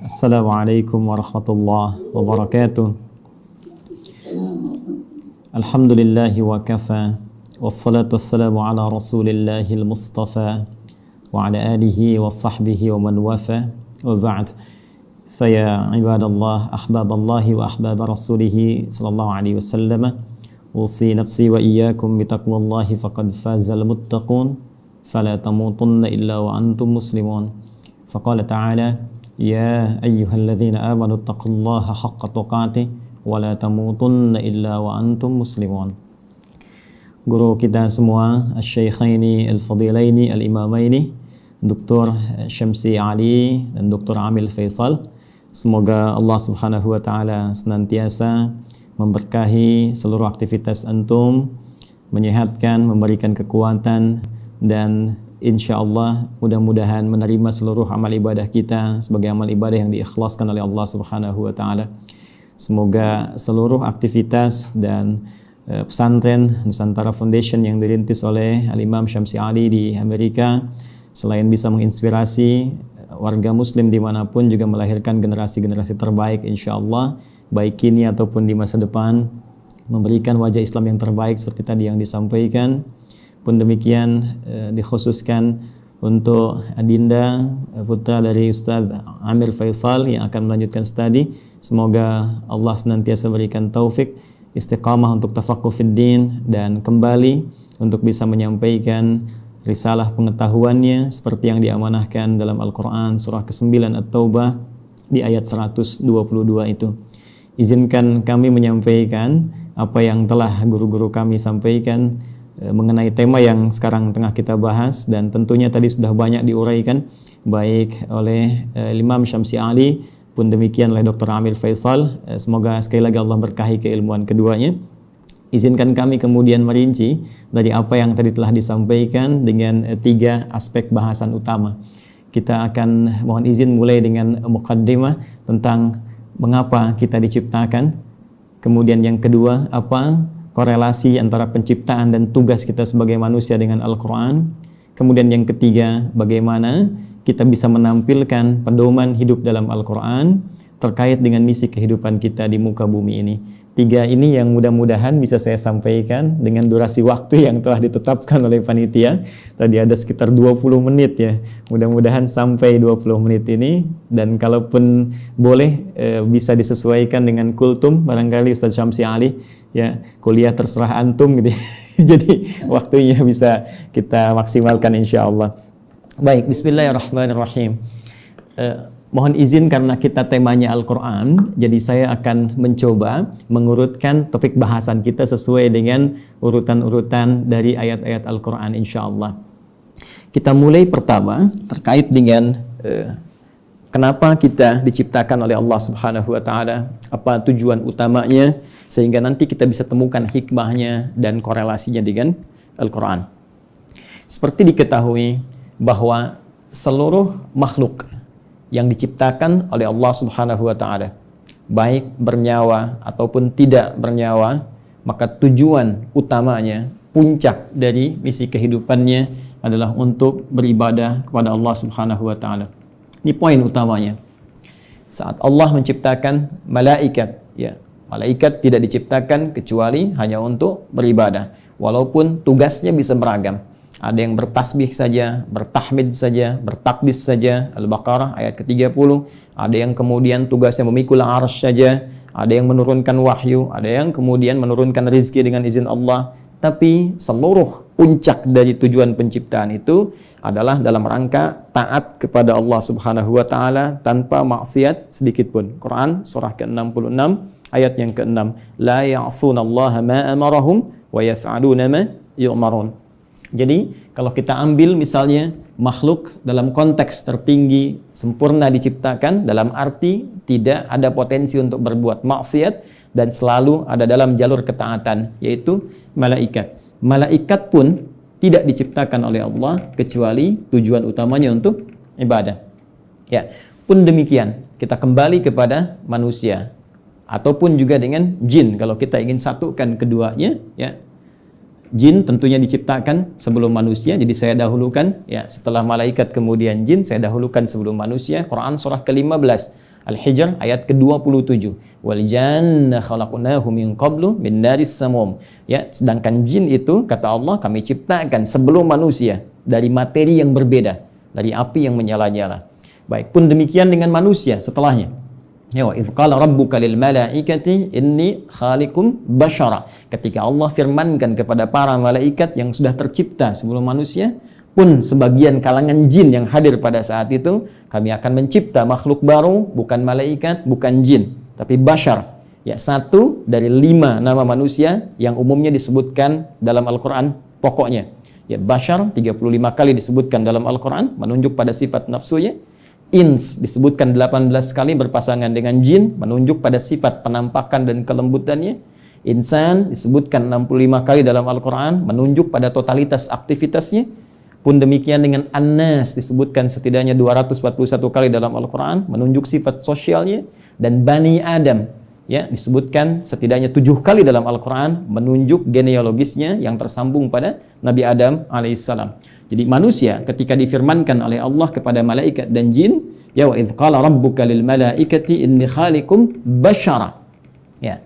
Assalamualaikum warahmatullahi wabarakatuh. Alhamdulillahi wa kafa. Wassalatu wassalamu ala rasulillahil mustafa wa ala alihi wa sahbihi wa man wafa. Wa ba'd. Faya ibadallah, ahbaballahi wa ahbab rasulihi sallallahu alaihi wasallam. Usi nafsi wa iyyakum bitaqwallahi faqad fazal muttaqun. Fala tamutunna illa wa antum muslimun. Faqala ta'ala Ya ayyuhalladzina amanu taqullaha haqqa tuqatih wa la tamutunna illa wa antum muslimun. Guru kita semua, Asy-Syaikhaini Al-Fadilaini Al-Imamaini, Dr. Syamsi Ali dan Dr. Amil Faisal. Semoga Allah Subhanahu wa taala senantiasa memberkahi seluruh aktivitas antum, menyehatkan, memberikan kekuatan, dan insya Allah mudah-mudahan menerima seluruh amal ibadah kita sebagai amal ibadah yang diikhlaskan oleh Allah Subhanahu wa taala. Semoga seluruh aktivitas dan pesantren Nusantara Foundation yang dirintis oleh Al-Imam Syamsi Ali di Amerika selain bisa menginspirasi warga muslim dimanapun, juga melahirkan generasi-generasi terbaik insya Allah, baik kini ataupun di masa depan, memberikan wajah Islam yang terbaik seperti tadi yang disampaikan. Pun demikian dikhususkan untuk Adinda, putra dari Ustaz Amir Faisal yang akan melanjutkan studi. Semoga Allah senantiasa berikan taufik, istiqamah untuk tafaqquh fid din, dan kembali untuk bisa menyampaikan risalah pengetahuannya seperti yang diamanahkan dalam Al-Quran surah ke-9 At-Taubah di ayat 122 itu. Izinkan kami menyampaikan apa yang telah guru-guru kami sampaikan mengenai tema yang sekarang tengah kita bahas, dan tentunya tadi sudah banyak diuraikan baik oleh Imam Syamsi Ali pun demikian oleh Dr. Amil Faisal. Semoga sekali lagi Allah berkahi keilmuan keduanya. Izinkan kami kemudian merinci dari apa yang tadi telah disampaikan dengan 3 aspek bahasan utama. Kita akan mohon izin mulai dengan muqaddimah tentang mengapa kita diciptakan. Kemudian yang kedua, apa korelasi antara penciptaan dan tugas kita sebagai manusia dengan Al-Quran. Kemudian yang ketiga, bagaimana kita bisa menampilkan pedoman hidup dalam Al-Quran terkait dengan misi kehidupan kita di muka bumi ini. 3 ini yang mudah-mudahan bisa saya sampaikan dengan durasi waktu yang telah ditetapkan oleh panitia. Tadi ada sekitar 20 menit ya. Mudah-mudahan sampai 20 menit ini, dan kalaupun boleh bisa disesuaikan dengan kultum barangkali Ustaz Syamsi Ali ya, kuliah terserah antum gitu. Jadi waktunya bisa kita maksimalkan insyaallah. Baik, bismillahirrahmanirrahim. Mohon izin karena kita temanya Al-Quran, jadi saya akan mencoba mengurutkan topik bahasan kita sesuai dengan urutan-urutan dari ayat-ayat Al-Quran insyaallah. Kita mulai pertama terkait dengan kenapa kita diciptakan oleh Allah Subhanahu wa taala, apa tujuan utamanya, sehingga nanti kita bisa temukan hikmahnya dan korelasinya dengan Al-Quran. Seperti diketahui bahwa seluruh makhluk yang diciptakan oleh Allah Subhanahu wa taala, baik bernyawa ataupun tidak bernyawa, maka tujuan utamanya, puncak dari misi kehidupannya adalah untuk beribadah kepada Allah Subhanahu wa taala. Ini poin utamanya. Saat Allah menciptakan malaikat, ya, malaikat tidak diciptakan kecuali hanya untuk beribadah, walaupun tugasnya bisa beragam. Ada yang bertasbih saja, bertahmid saja, bertakdis saja, Al-Baqarah ayat ke-30. Ada yang kemudian tugasnya memikul arsy saja, ada yang menurunkan wahyu, ada yang kemudian menurunkan rizki dengan izin Allah. Tapi seluruh puncak dari tujuan penciptaan itu adalah dalam rangka taat kepada Allah Subhanahu wa taala tanpa maksiat sedikit pun. Quran surah ke-66 ayat yang ke-6. La ya'sunallaha ma amarahum wa yaf'aluna ma yu'marun. Jadi kalau kita ambil misalnya makhluk dalam konteks tertinggi, sempurna diciptakan dalam arti tidak ada potensi untuk berbuat maksiat dan selalu ada dalam jalur ketaatan, yaitu malaikat. Malaikat pun tidak diciptakan oleh Allah kecuali tujuan utamanya untuk ibadah. Ya, pun demikian kita kembali kepada manusia ataupun juga dengan jin kalau kita ingin satukan keduanya, ya. Jin tentunya diciptakan sebelum manusia, jadi saya dahulukan ya, setelah malaikat kemudian jin, saya dahulukan sebelum manusia. Quran surah ke-15 Al-Hijr ayat ke-27. Wal janna khalaqnahu min qablu min naris samum. Ya, sedangkan jin itu kata Allah kami ciptakan sebelum manusia dari materi yang berbeda, dari api yang menyala-nyala. Baik, pun demikian dengan manusia setelahnya. Ya, wa idz qala rabbuka lil malaikati inni khaliqum basyara. Ketika Allah firmankan kepada para malaikat yang sudah tercipta sebelum manusia, pun sebagian kalangan jin yang hadir pada saat itu, kami akan mencipta makhluk baru, bukan malaikat, bukan jin, tapi basyar. Ya, satu dari 5 nama manusia yang umumnya disebutkan dalam Al-Quran pokoknya. Ya, basyar 35 kali disebutkan dalam Al-Quran, menunjuk pada sifat nafsunya. Ins disebutkan 18 kali berpasangan dengan jin, menunjuk pada sifat penampakan dan kelembutannya. Insan disebutkan 65 kali dalam Al-Quran, menunjuk pada totalitas aktivitasnya. Pun demikian dengan An-Nas disebutkan setidaknya 241 kali dalam Al-Quran, menunjuk sifat sosialnya. Dan Bani Adam ya disebutkan setidaknya 7 kali dalam Al-Quran, menunjuk genealogisnya yang tersambung pada Nabi Adam alaihissalam. Jadi manusia ketika difirmankan oleh Allah kepada malaikat dan jin, ya wa idz qala rabbuka lil malaikati inni khaliqum basyara. Ya.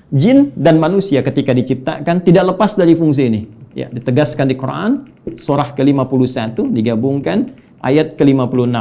Jin dan manusia ketika diciptakan tidak lepas dari fungsi ini. Ya, ditegaskan di Quran surah ke-51 digabungkan ayat ke-56.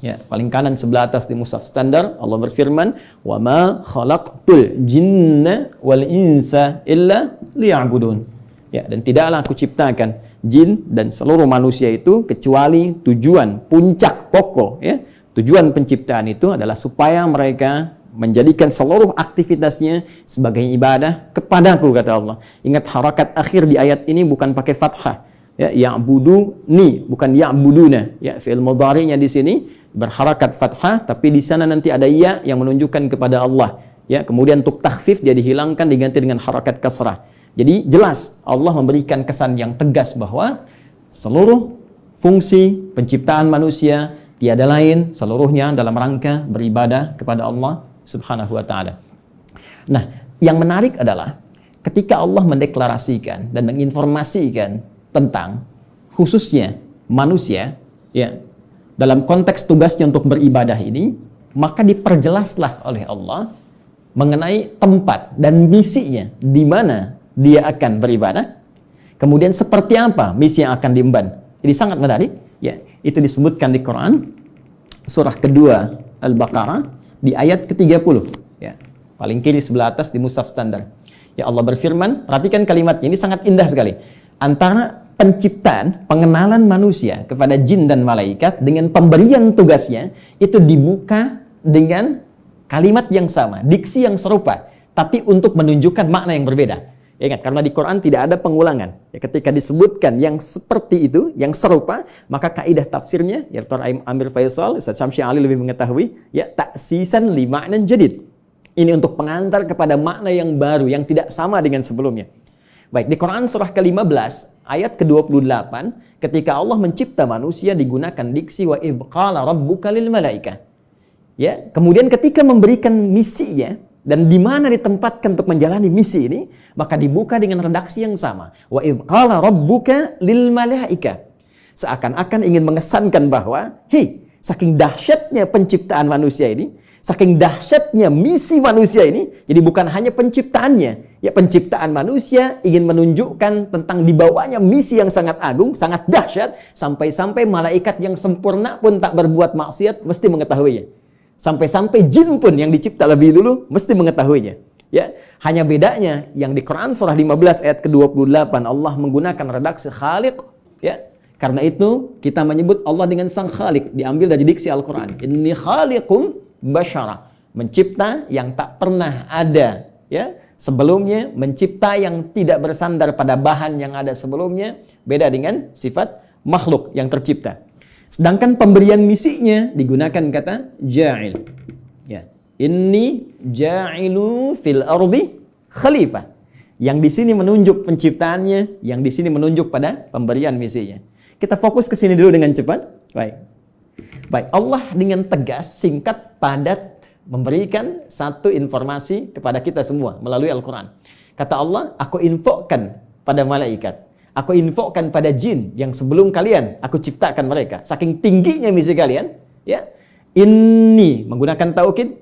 Ya, paling kanan sebelah atas di mushaf standar Allah berfirman, "Wa ma khalaqtul jinna wal insa illa liya'budun." Ya, dan tidaklah aku ciptakan jin dan seluruh manusia itu kecuali tujuan puncak pokok ya. Tujuan penciptaan itu adalah supaya mereka menjadikan seluruh aktivitasnya sebagai ibadah kepadaku kata Allah. Ingat harakat akhir di ayat ini bukan pakai fathah. Ya, ya'buduni bukan ya'buduna. Ya, fi'il mudhari'nya di sini berharakat fathah tapi di sana nanti ada ya yang menunjukkan kepada Allah. Ya, kemudian untuk takhfif dia dihilangkan diganti dengan harakat kasrah. Jadi jelas Allah memberikan kesan yang tegas bahwa seluruh fungsi penciptaan manusia tiada lain seluruhnya dalam rangka beribadah kepada Allah Subhanahu wa taala. Nah, yang menarik adalah ketika Allah mendeklarasikan dan menginformasikan tentang khususnya manusia ya dalam konteks tugasnya untuk beribadah ini, maka diperjelaslah oleh Allah mengenai tempat dan misinya di mana dia akan beribadah, kemudian seperti apa misi yang akan diemban. Jadi sangat menarik, ya. Itu disebutkan di Quran surah kedua Al-Baqarah di ayat ke-30, ya. Paling kiri sebelah atas di mushaf standar. Ya, Allah berfirman, perhatikan kalimatnya, ini sangat indah sekali. Antara penciptaan, pengenalan manusia kepada jin dan malaikat dengan pemberian tugasnya itu dibuka dengan kalimat yang sama, diksi yang serupa, tapi untuk menunjukkan makna yang berbeda. Ya, ingat, karena di Quran tidak ada pengulangan. Ya, ketika disebutkan yang seperti itu, yang serupa, maka kaidah tafsirnya, ya Dr. Amir Faisal, Ustaz Syamsi Ali lebih mengetahui, ya taksisan li ma'nan jadid. Ini untuk pengantar kepada makna yang baru, yang tidak sama dengan sebelumnya. Baik, di Quran surah ke-15, ayat ke-28, ketika Allah mencipta manusia digunakan diksi wa idz qala rabbuka lil malaikah. Ya, kemudian ketika memberikan misinya, dan di mana ditempatkan untuk menjalani misi ini, maka dibuka dengan redaksi yang sama. Wa idz qala rabbuka lil malaika. Seakan-akan ingin mengesankan bahwa, hei, saking dahsyatnya penciptaan manusia ini, saking dahsyatnya misi manusia ini, jadi bukan hanya penciptaannya. Ya, penciptaan manusia ingin menunjukkan tentang dibawanya misi yang sangat agung, sangat dahsyat, sampai-sampai malaikat yang sempurna pun tak berbuat maksiat mesti mengetahuinya. Sampai-sampai jin pun yang dicipta lebih dulu mesti mengetahuinya. Ya, hanya bedanya yang di Quran surah 15 ayat ke-28 Allah menggunakan redaksi khaliq, ya. Karena itu kita menyebut Allah dengan sang khaliq, diambil dari diksi Al-Qur'an. Inni khaliqum basyara, mencipta yang tak pernah ada, ya. Sebelumnya, mencipta yang tidak bersandar pada bahan yang ada sebelumnya, beda dengan sifat makhluk yang tercipta. Sedangkan pemberian misinya digunakan kata ja'il. Ya. Inni ja'ilu fil ardi khalifah. Yang di sini menunjuk penciptaannya, yang di sini menunjuk pada pemberian misinya. Kita fokus ke sini dulu dengan cepat. Baik, Allah dengan tegas, singkat, padat memberikan satu informasi kepada kita semua melalui Al-Quran. Kata Allah, aku infokan pada malaikat. Aku infokan pada jin yang sebelum kalian aku ciptakan mereka. Saking tingginya misi kalian, ya. Inni menggunakan taukid,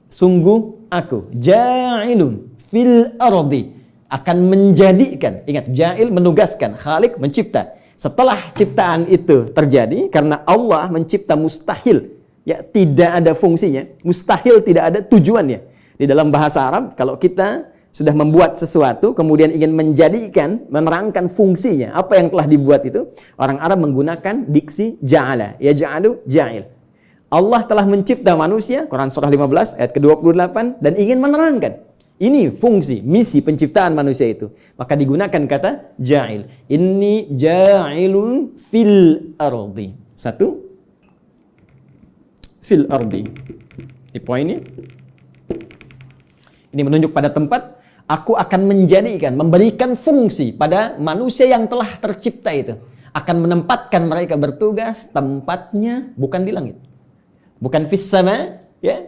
sungguh aku, ja'ilun fil ardi, akan menjadikan. Ingat, ja'il menugaskan, khalik mencipta. Setelah ciptaan itu terjadi, karena Allah mencipta mustahil, ya tidak ada fungsinya, mustahil tidak ada tujuannya. Di dalam bahasa Arab, kalau kita sudah membuat sesuatu, kemudian ingin menjadikan, menerangkan fungsinya, apa yang telah dibuat itu, orang Arab menggunakan diksi ja'ala, ya ja'alu, ja'il. Allah telah mencipta manusia, Quran surah 15 ayat ke-28, dan ingin menerangkan ini fungsi, misi penciptaan manusia itu. Maka digunakan kata ja'il. Inni ja'ilun fil ardi. Satu, fil ardi. Ini poinnya. Ini menunjuk pada tempat, aku akan menjadikan, memberikan fungsi pada manusia yang telah tercipta itu. Akan menempatkan mereka bertugas, tempatnya bukan di langit. Bukan fis sama, ya.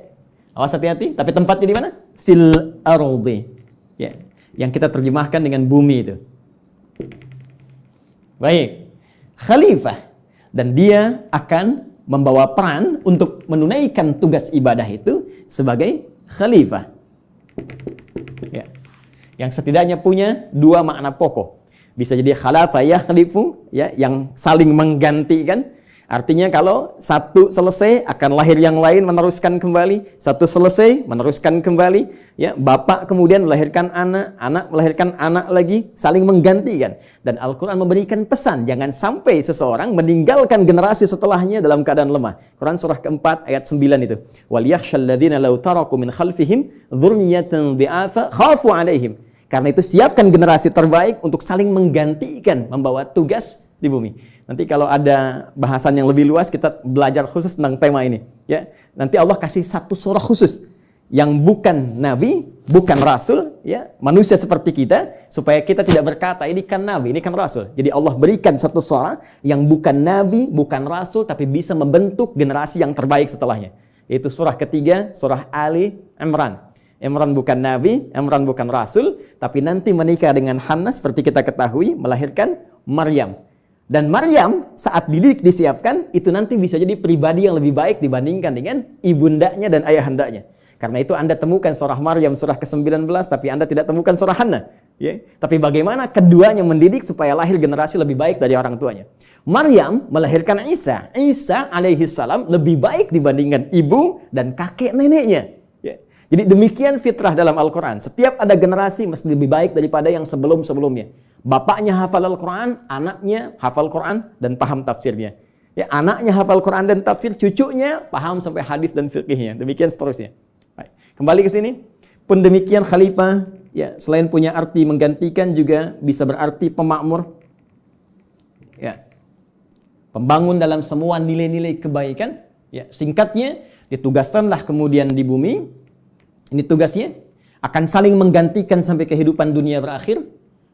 Awas hati-hati, tapi tempatnya di mana? Fil ardi. Ya. Yang kita terjemahkan dengan bumi itu. Baik. Khalifah, dan dia akan membawa peran untuk menunaikan tugas ibadah itu sebagai khalifah. Ya. Yang setidaknya punya dua makna pokok. Bisa jadi khalafa yakhlifu, ya, yang saling menggantikan. Artinya kalau satu selesai akan lahir yang lain meneruskan kembali, satu selesai meneruskan kembali, ya, bapak kemudian melahirkan anak, anak melahirkan anak lagi, saling menggantikan. Dan Al-Qur'an memberikan pesan jangan sampai seseorang meninggalkan generasi setelahnya dalam keadaan lemah. Quran surah keempat ayat 9 itu. Wal yakhshal ladzina law taraku min khalfihim dzurriyyatan dhi'afa khafu 'alaihim. Karena itu siapkan generasi terbaik untuk saling menggantikan membawa tugas di bumi. Nanti kalau ada bahasan yang lebih luas, kita belajar khusus tentang tema ini. Ya, nanti Allah kasih satu surah khusus yang bukan nabi, bukan rasul, ya, manusia seperti kita, supaya kita tidak berkata ini kan nabi, ini kan rasul. Jadi Allah berikan satu surah yang bukan nabi, bukan rasul, tapi bisa membentuk generasi yang terbaik setelahnya. Yaitu surah ketiga, surah Ali Imran. Imran bukan nabi, Imran bukan rasul, tapi nanti menikah dengan Hannah seperti kita ketahui, melahirkan Maryam. Dan Maryam saat dididik disiapkan, itu nanti bisa jadi pribadi yang lebih baik dibandingkan dengan ibundanya dan ayahandanya. Karena itu Anda temukan surah Maryam surah ke-19, tapi Anda tidak temukan surah Hannah. Ya. Tapi bagaimana keduanya mendidik supaya lahir generasi lebih baik dari orang tuanya. Maryam melahirkan Isa. Isa alaihi salam lebih baik dibandingkan ibu dan kakek neneknya. Ya. Jadi demikian fitrah dalam Al-Quran. Setiap ada generasi mesti lebih baik daripada yang sebelum-sebelumnya. Bapaknya hafal Al-Quran, anaknya hafal Quran dan paham tafsirnya. Ya, anaknya hafal Quran dan tafsir, cucunya paham sampai hadis dan fiqihnya. Demikian seterusnya. Baik. Kembali ke sini. Pun demikian khalifah, ya, selain punya arti menggantikan juga bisa berarti pemakmur. Ya. Pembangun dalam semua nilai-nilai kebaikan. Ya, singkatnya, ditugaskanlah kemudian di bumi. Ini tugasnya. Akan saling menggantikan sampai kehidupan dunia berakhir.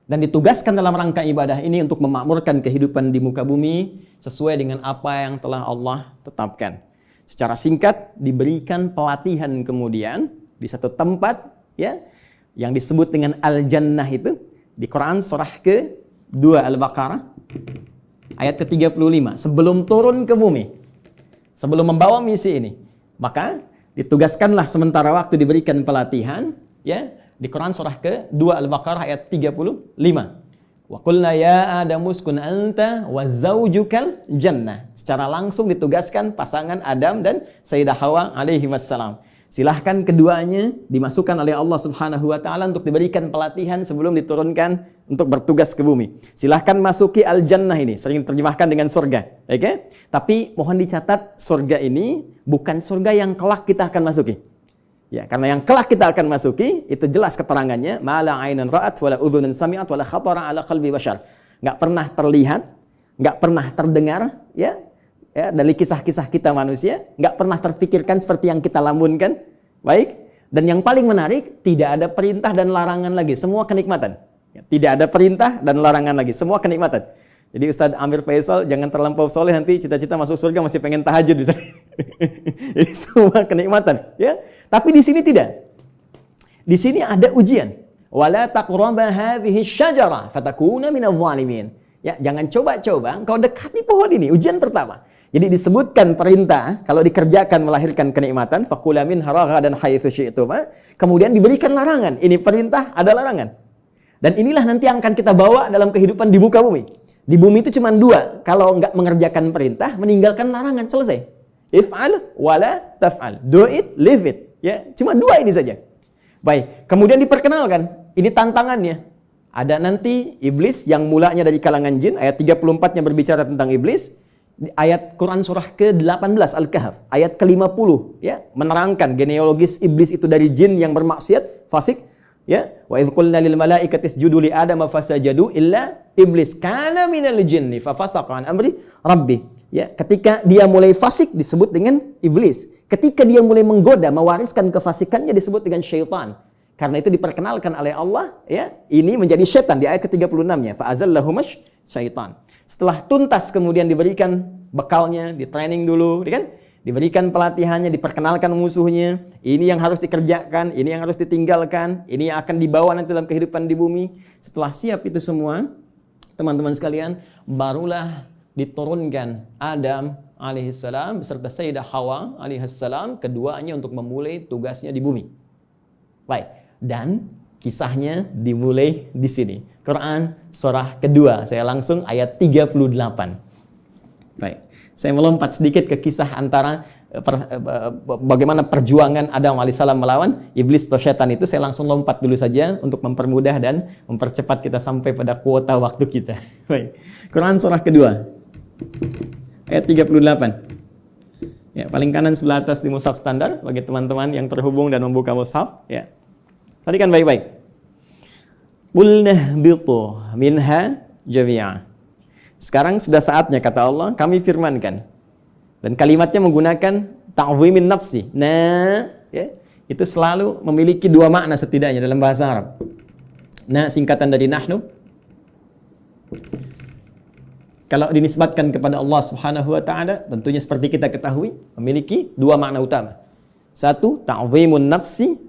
Dan ditugaskan dalam rangka ibadah ini untuk memakmurkan kehidupan di muka bumi sesuai dengan apa yang telah Allah tetapkan. Secara singkat diberikan pelatihan kemudian di satu tempat, ya, yang disebut dengan Al-Jannah itu di Quran surah ke-2 Al-Baqarah ayat ke-35. Sebelum turun ke bumi, sebelum membawa misi ini, maka ditugaskanlah sementara waktu diberikan pelatihan, ya, di Quran surah ke-2 Al-Baqarah ayat 35. Wa qulna ya Adamu uskun anta wa zaujukal jannah. Secara langsung ditugaskan pasangan Adam dan Sayyidah Hawa alaihi wassalam. Silahkan keduanya dimasukkan oleh Allah Subhanahu wa taala untuk diberikan pelatihan sebelum diturunkan untuk bertugas ke bumi. Silahkan masuki al-jannah ini, sering terjemahkan dengan surga. Oke? Tapi mohon dicatat, surga ini bukan surga yang kelak kita akan masuki. Ya, karena yang kelak kita akan masuki itu jelas keterangannya, mala ainan ra'at wala udhunun sami'at wala khatara ala qalbi bashar. Enggak pernah terlihat, enggak pernah terdengar, ya. Ya, dari kisah-kisah kita manusia, enggak pernah terfikirkan seperti yang kita lamunkan. Baik. Dan yang paling menarik, tidak ada perintah dan larangan lagi, semua kenikmatan. Ya, tidak ada perintah dan larangan lagi, semua kenikmatan. Jadi Ustadz Amir Faisal jangan terlampau soleh, nanti cita-cita masuk surga masih pengen tahajud misalnya. Jadi semua kenikmatan, ya. Tapi di sini tidak. Di sini ada ujian. Wala taqraba hadhihi syajarah fatakuna minadh dhalimin. Ya, jangan coba-coba engkau dekati pohon ini, ujian pertama. Jadi disebutkan perintah kalau dikerjakan melahirkan kenikmatan, fakula minha ragadan haitsu syi'tuma. Kemudian diberikan larangan. Ini perintah, ada larangan. Dan inilah nanti yang akan kita bawa dalam kehidupan di muka bumi. Di bumi itu cuma dua, kalau enggak mengerjakan perintah, meninggalkan larangan, selesai. If'al wala taf'al. Do it, leave it. Ya, cuma dua ini saja. Baik, kemudian diperkenalkan, ini tantangannya. Ada nanti iblis yang mulanya dari kalangan jin, ayat 34-nya berbicara tentang iblis. Ayat Quran surah ke-18 Al-Kahf, ayat ke-50 ya, menerangkan genealogis iblis itu dari jin yang bermaksiat, fasik ya. Wa idz qulna lil malaikati isjudu li adama fasajadu illa iblis kana minal jinni fa fasaqa an amri rabbi. Ya, ketika dia mulai fasik disebut dengan iblis. Ketika dia mulai menggoda, mewariskan kefasikannya disebut dengan syaitan. Karena itu diperkenalkan oleh Allah, ya, ini menjadi syaitan di ayat ke-36-nya. Fa'azallahumash syaitan. Setelah tuntas kemudian diberikan bekalnya, di training dulu, kan? Diberikan pelatihannya, diperkenalkan musuhnya. Ini yang harus dikerjakan, ini yang harus ditinggalkan, ini yang akan dibawa nanti dalam kehidupan di bumi. Setelah siap itu semua, teman-teman sekalian, barulah diturunkan Adam alaihissalam beserta Sayyidah Hawa alaihissalam, keduanya untuk memulai tugasnya di bumi. Baik. Dan kisahnya dimulai di sini. Quran surah kedua. Saya langsung ayat 38. Baik. Saya melompat sedikit ke kisah antara bagaimana perjuangan Adam alaihissalam melawan iblis atau syaitan itu. Saya langsung lompat dulu saja untuk mempermudah dan mempercepat kita sampai pada kuota waktu kita. Baik. Quran surah kedua. Ayat 38. Ya, paling kanan sebelah atas di mushaf standar bagi teman-teman yang terhubung dan membuka mushaf, ya. Perhatikan baik-baik. Qulna bitu minha jami'a. Sekarang sudah saatnya, kata Allah, kami firmankan. Dan kalimatnya menggunakan ta'zimin nafsi. Nah, ya, itu selalu memiliki dua makna setidaknya dalam bahasa Arab. Nah, singkatan dari nahnu. Kalau dinisbatkan kepada Allah Subhanahu wa taala, tentunya seperti kita ketahui, memiliki dua makna utama. Satu, ta'zimun nafsi,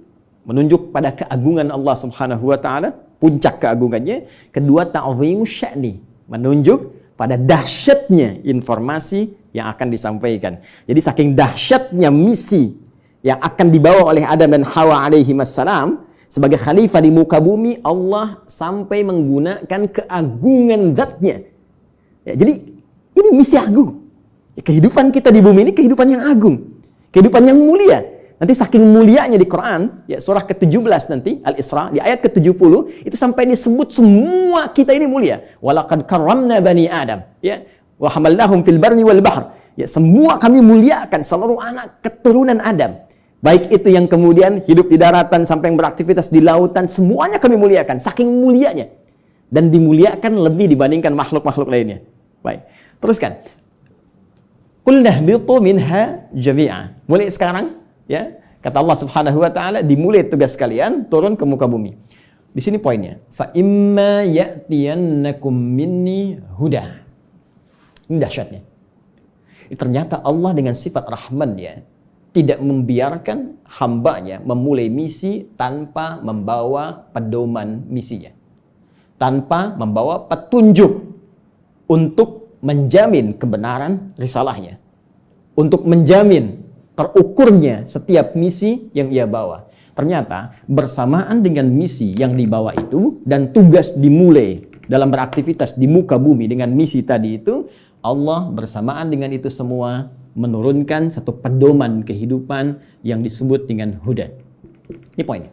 menunjuk pada keagungan Allah Subhanahu wa taala, puncak keagungannya. Kedua, ta'zimus sya'ni, menunjuk pada dahsyatnya informasi yang akan disampaikan. Jadi saking dahsyatnya misi yang akan dibawa oleh Adam dan Hawa alaihi wassalam sebagai khalifah di muka bumi, Allah sampai menggunakan keagungan zatnya. Ya, jadi ini misi agung. Kehidupan kita di bumi ini kehidupan yang agung, kehidupan yang mulia. Nanti saking mulianya di Quran, ya, surah ke-17 nanti, Al-Isra, di ayat ke-70, itu sampai disebut semua kita ini mulia. Walaqad karramna bani Adam, ya, wa hamalnahum fil barri wal bahr. Ya, semua kami muliakan seluruh anak keturunan Adam. Baik itu yang kemudian hidup di daratan sampai yang beraktivitas di lautan, semuanya kami muliakan, saking mulianya. Dan dimuliakan lebih dibandingkan makhluk-makhluk lainnya. Baik, teruskan. Qulna bitu minha jami'a. Mulai sekarang, ya, kata Allah Subhanahu wa taala, dimulai tugas kalian turun ke muka bumi. Di sini poinnya. Fa imma ya'tiyannakum minni huda. Ini dahsyatnya. Ternyata Allah dengan sifat Rahman, ya, tidak membiarkan hambanya memulai misi tanpa membawa pedoman misinya. Tanpa membawa petunjuk untuk menjamin kebenaran risalahnya. Untuk menjamin terukurnya setiap misi yang ia bawa. Ternyata bersamaan dengan misi yang dibawa itu dan tugas dimulai dalam beraktivitas di muka bumi dengan misi tadi itu, Allah bersamaan dengan itu semua menurunkan satu pedoman kehidupan yang disebut dengan huda. Ini poinnya.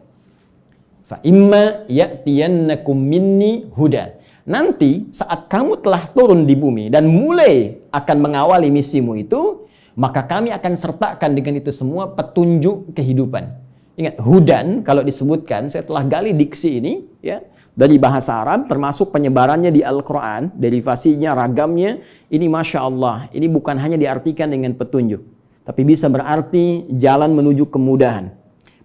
Fa imma ya'tiyannakum minni huda. Nanti saat kamu telah turun di bumi dan mulai akan mengawali misimu itu, maka kami akan sertakan dengan itu semua petunjuk kehidupan. Ingat, hudan kalau disebutkan, saya telah gali diksi ini, ya, dari bahasa Arab, termasuk penyebarannya di Al-Quran, derivasinya, ragamnya, ini Masya Allah, ini bukan hanya diartikan dengan petunjuk, tapi bisa berarti jalan menuju kemudahan,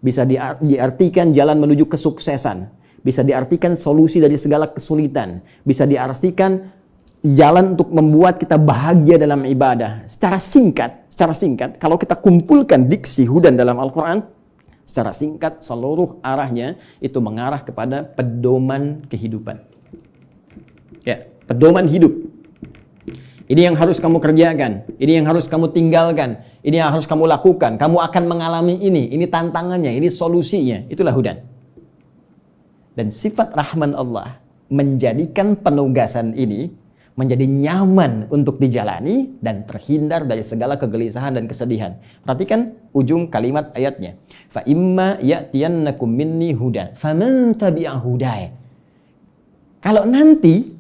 bisa diartikan jalan menuju kesuksesan, bisa diartikan solusi dari segala kesulitan, bisa diartikan jalan untuk membuat kita bahagia dalam ibadah. Secara singkat, kalau kita kumpulkan diksi hudan dalam Al-Quran, secara singkat seluruh arahnya itu mengarah kepada pedoman kehidupan. Ya, pedoman hidup. Ini yang harus kamu kerjakan, ini yang harus kamu tinggalkan, ini yang harus kamu lakukan. Kamu akan mengalami ini tantangannya, ini solusinya. Itulah hudan. Dan sifat rahman Allah menjadikan penugasan ini menjadi nyaman untuk dijalani dan terhindar dari segala kegelisahan dan kesedihan. Perhatikan ujung kalimat ayatnya. Fa imma ya'tiyannakum minni hudan faman tabi'a hudaya. Kalau nanti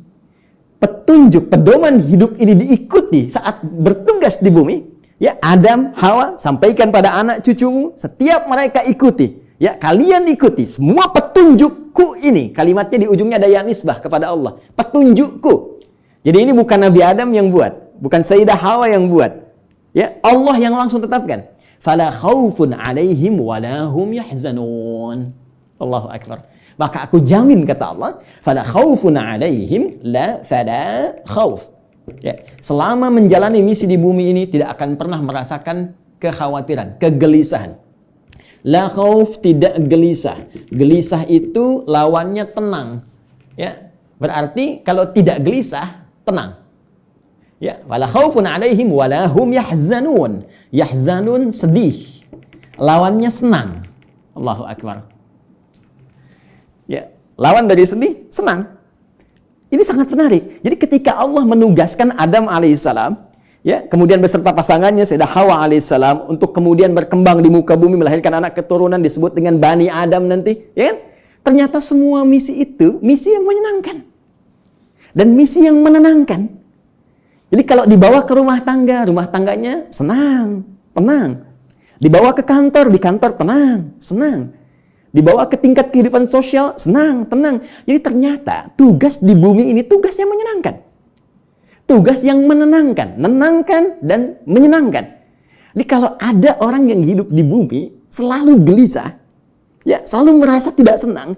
petunjuk, pedoman hidup ini diikuti saat bertugas di bumi, ya Adam, Hawa, sampaikan pada anak cucumu, setiap mereka ikuti, ya kalian ikuti semua petunjukku ini. Kalimatnya di ujungnya ada ya nisbah kepada Allah. Petunjukku. Jadi ini bukan Nabi Adam yang buat, bukan Sayyidah Hawa yang buat. Ya, Allah yang langsung tetapkan. Fala khaufun 'alaihim wa la hum yahzanun. Allahu akbar. Maka aku jamin kata Allah, fala khaufun 'alaihim la fala khauf. Ya, selama menjalani misi di bumi ini tidak akan pernah merasakan kekhawatiran, kegelisahan. La khauf, tidak gelisah. Gelisah itu lawannya tenang. Ya, berarti kalau tidak gelisah tenang. Ya, wala khaufun 'alaihim wala hum yahzanun. Yahzanun sedih. Lawannya senang. Allahu akbar. Ya, lawan dari sedih senang. Ini sangat menarik. Jadi ketika Allah menugaskan Adam alaihissalam, ya, kemudian beserta pasangannya Sayyidah Hawa alaihissalam untuk kemudian berkembang di muka bumi melahirkan anak keturunan disebut dengan Bani Adam nanti, ya kan? Ternyata semua misi itu misi yang menyenangkan. Dan misi yang menenangkan. Jadi kalau dibawa ke rumah tangganya senang, tenang. Dibawa ke kantor, di kantor tenang, senang. Dibawa ke tingkat kehidupan sosial, senang, tenang. Jadi ternyata tugas di bumi ini tugas yang menyenangkan. Tugas yang menenangkan, menenangkan dan menyenangkan. Jadi kalau ada orang yang hidup di bumi selalu gelisah, ya selalu merasa tidak senang,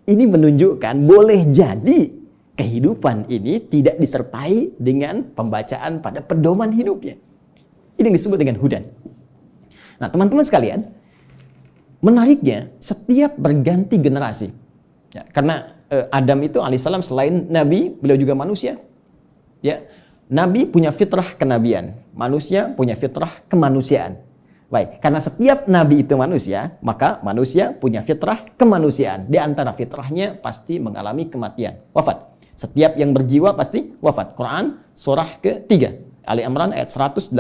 ini menunjukkan boleh jadi kehidupan ini tidak disertai dengan pembacaan pada pedoman hidupnya. Ini yang disebut dengan hudan. Nah, teman-teman sekalian, menariknya setiap berganti generasi. Ya, karena Adam itu alaihissalam selain nabi, beliau juga manusia. Ya, nabi punya fitrah kenabian, manusia punya fitrah kemanusiaan. Baik, karena setiap nabi itu manusia, maka manusia punya fitrah kemanusiaan. Di antara fitrahnya pasti mengalami kematian, wafat. Setiap yang berjiwa pasti wafat. Quran surah ke-3 Ali Imran ayat 185.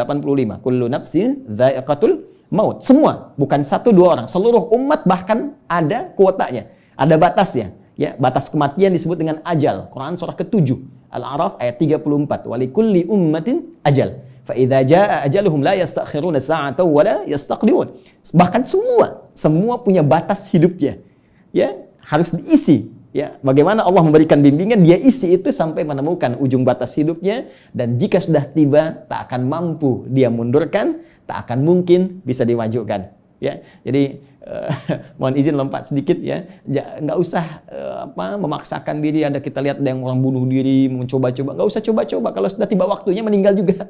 Kullu nafsin dha'iqatul maut. Semua, bukan satu dua orang, seluruh umat bahkan ada kuotanya, ada batasnya. Ya, batas kematian disebut dengan ajal. Quran surah ke-7 Al-A'raf ayat 34. Walikulli ummatin ajal. Fa idza jaa ajaluhum la yastakhiruna sa'atan wa la yastaqdimun. Bahkan semua punya batas hidupnya. Ya, harus diisi. Ya, bagaimana Allah memberikan bimbingan, dia isi itu sampai menemukan ujung batas hidupnya, dan jika sudah tiba tak akan mampu dia mundurkan, tak akan mungkin bisa dimajukan. Ya, jadi mohon izin lompat sedikit ya, nggak usah memaksakan diri. Ada kita lihat ada yang orang bunuh diri, mencoba-coba, nggak usah coba-coba. Kalau sudah tiba waktunya meninggal juga.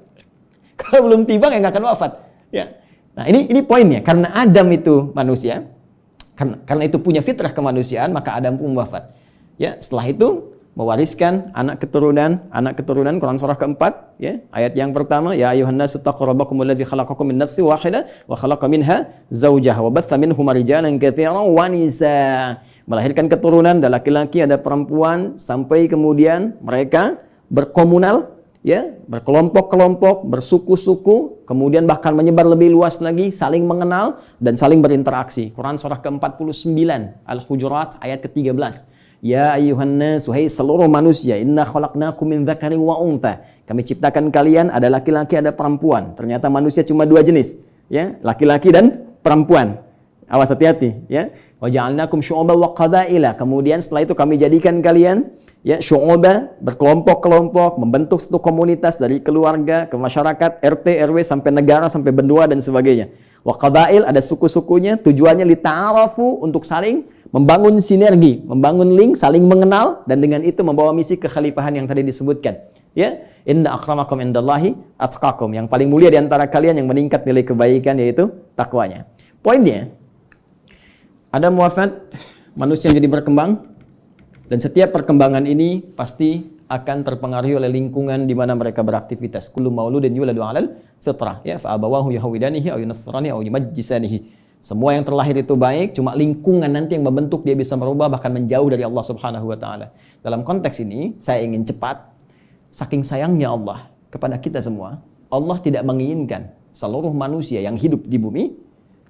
Kalau belum tiba nggak akan wafat. Ya, nah ini poinnya. Karena Adam itu manusia. Karena itu punya fitrah kemanusiaan, maka Adam pun wafat. Ya, setelah itu mewariskan anak keturunan Quran surah ke-4 ya, ayat yang pertama, ya ayuhan nasu taqu rabbakum alladzi khalaqakum min nafsin wahidah wa khalaqa minha zawjaha wa batha minhuma rijalan katsiran wa nisaa. Melahirkan keturunan, ada laki-laki ada perempuan, sampai kemudian mereka berkomunal, ya, berkelompok-kelompok, bersuku-suku, kemudian bahkan menyebar lebih luas lagi, saling mengenal dan saling berinteraksi. Quran surah ke-49 Al-Hujurat ayat ke-13. Ya ayyuhan nas, hai seluruh manusia, inna khalaqnakum min dzakarin wa untha. Kami ciptakan kalian ada laki-laki ada perempuan. Ternyata manusia cuma dua jenis, ya, laki-laki dan perempuan. Awas, hati-hati, ya. Wa ja'alnakum syu'uban wa qabaila. Kemudian setelah itu kami jadikan kalian, ya, syu'uba, berkelompok-kelompok, membentuk satu komunitas dari keluarga ke masyarakat, RT, RW sampai negara sampai benua dan sebagainya. Wa qabail, ada suku-sukunya, tujuannya lita'arafu, untuk saling membangun sinergi, membangun link, saling mengenal, dan dengan itu membawa misi kekhalifahan yang tadi disebutkan. Ya, inna akramakum indallahi atqakum. Yang paling mulia di antara kalian yang meningkat nilai kebaikan yaitu takwanya. Poinnya, Adam wafat, manusia jadi berkembang, dan setiap perkembangan ini pasti akan terpengaruhi oleh lingkungan di mana mereka beraktivitas. Kullu mauludin yuladu 'alal fitrah, ya fa abawahu yahwidanihi aw yunasrani aw yumajjisanihi. Semua yang terlahir itu baik, cuma lingkungan nanti yang membentuk dia bisa merubah bahkan menjauh dari Allah Subhanahu wa taala. Dalam konteks ini, saya ingin cepat, saking sayangnya Allah kepada kita semua, Allah tidak menginginkan seluruh manusia yang hidup di bumi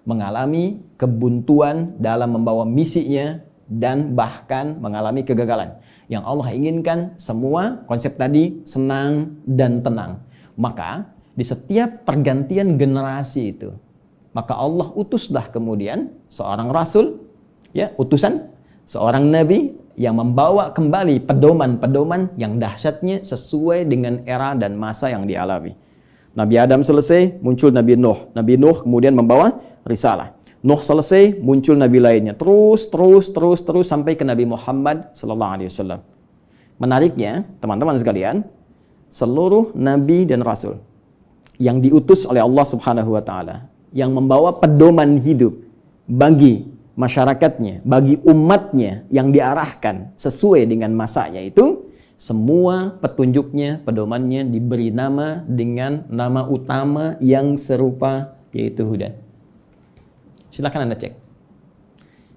mengalami kebuntuan dalam membawa misinya dan bahkan mengalami kegagalan. Yang Allah inginkan semua konsep tadi senang dan tenang. Maka di setiap pergantian generasi itu, maka Allah utuslah kemudian seorang rasul, ya, utusan, seorang nabi yang membawa kembali pedoman-pedoman yang dahsyatnya sesuai dengan era dan masa yang dialami. Nabi Adam selesai, muncul Nabi Nuh. Nabi Nuh kemudian membawa risalah. Nuh selesai, muncul nabi lainnya. Terus sampai ke Nabi Muhammad sallallahu alaihi wasallam. Menariknya, teman-teman sekalian, seluruh nabi dan rasul yang diutus oleh Allah Subhanahu wa taala, yang membawa pedoman hidup bagi masyarakatnya, bagi umatnya yang diarahkan sesuai dengan masanya itu, semua petunjuknya, pedomannya diberi nama dengan nama utama yang serupa, yaitu hudan. Silakan Anda cek.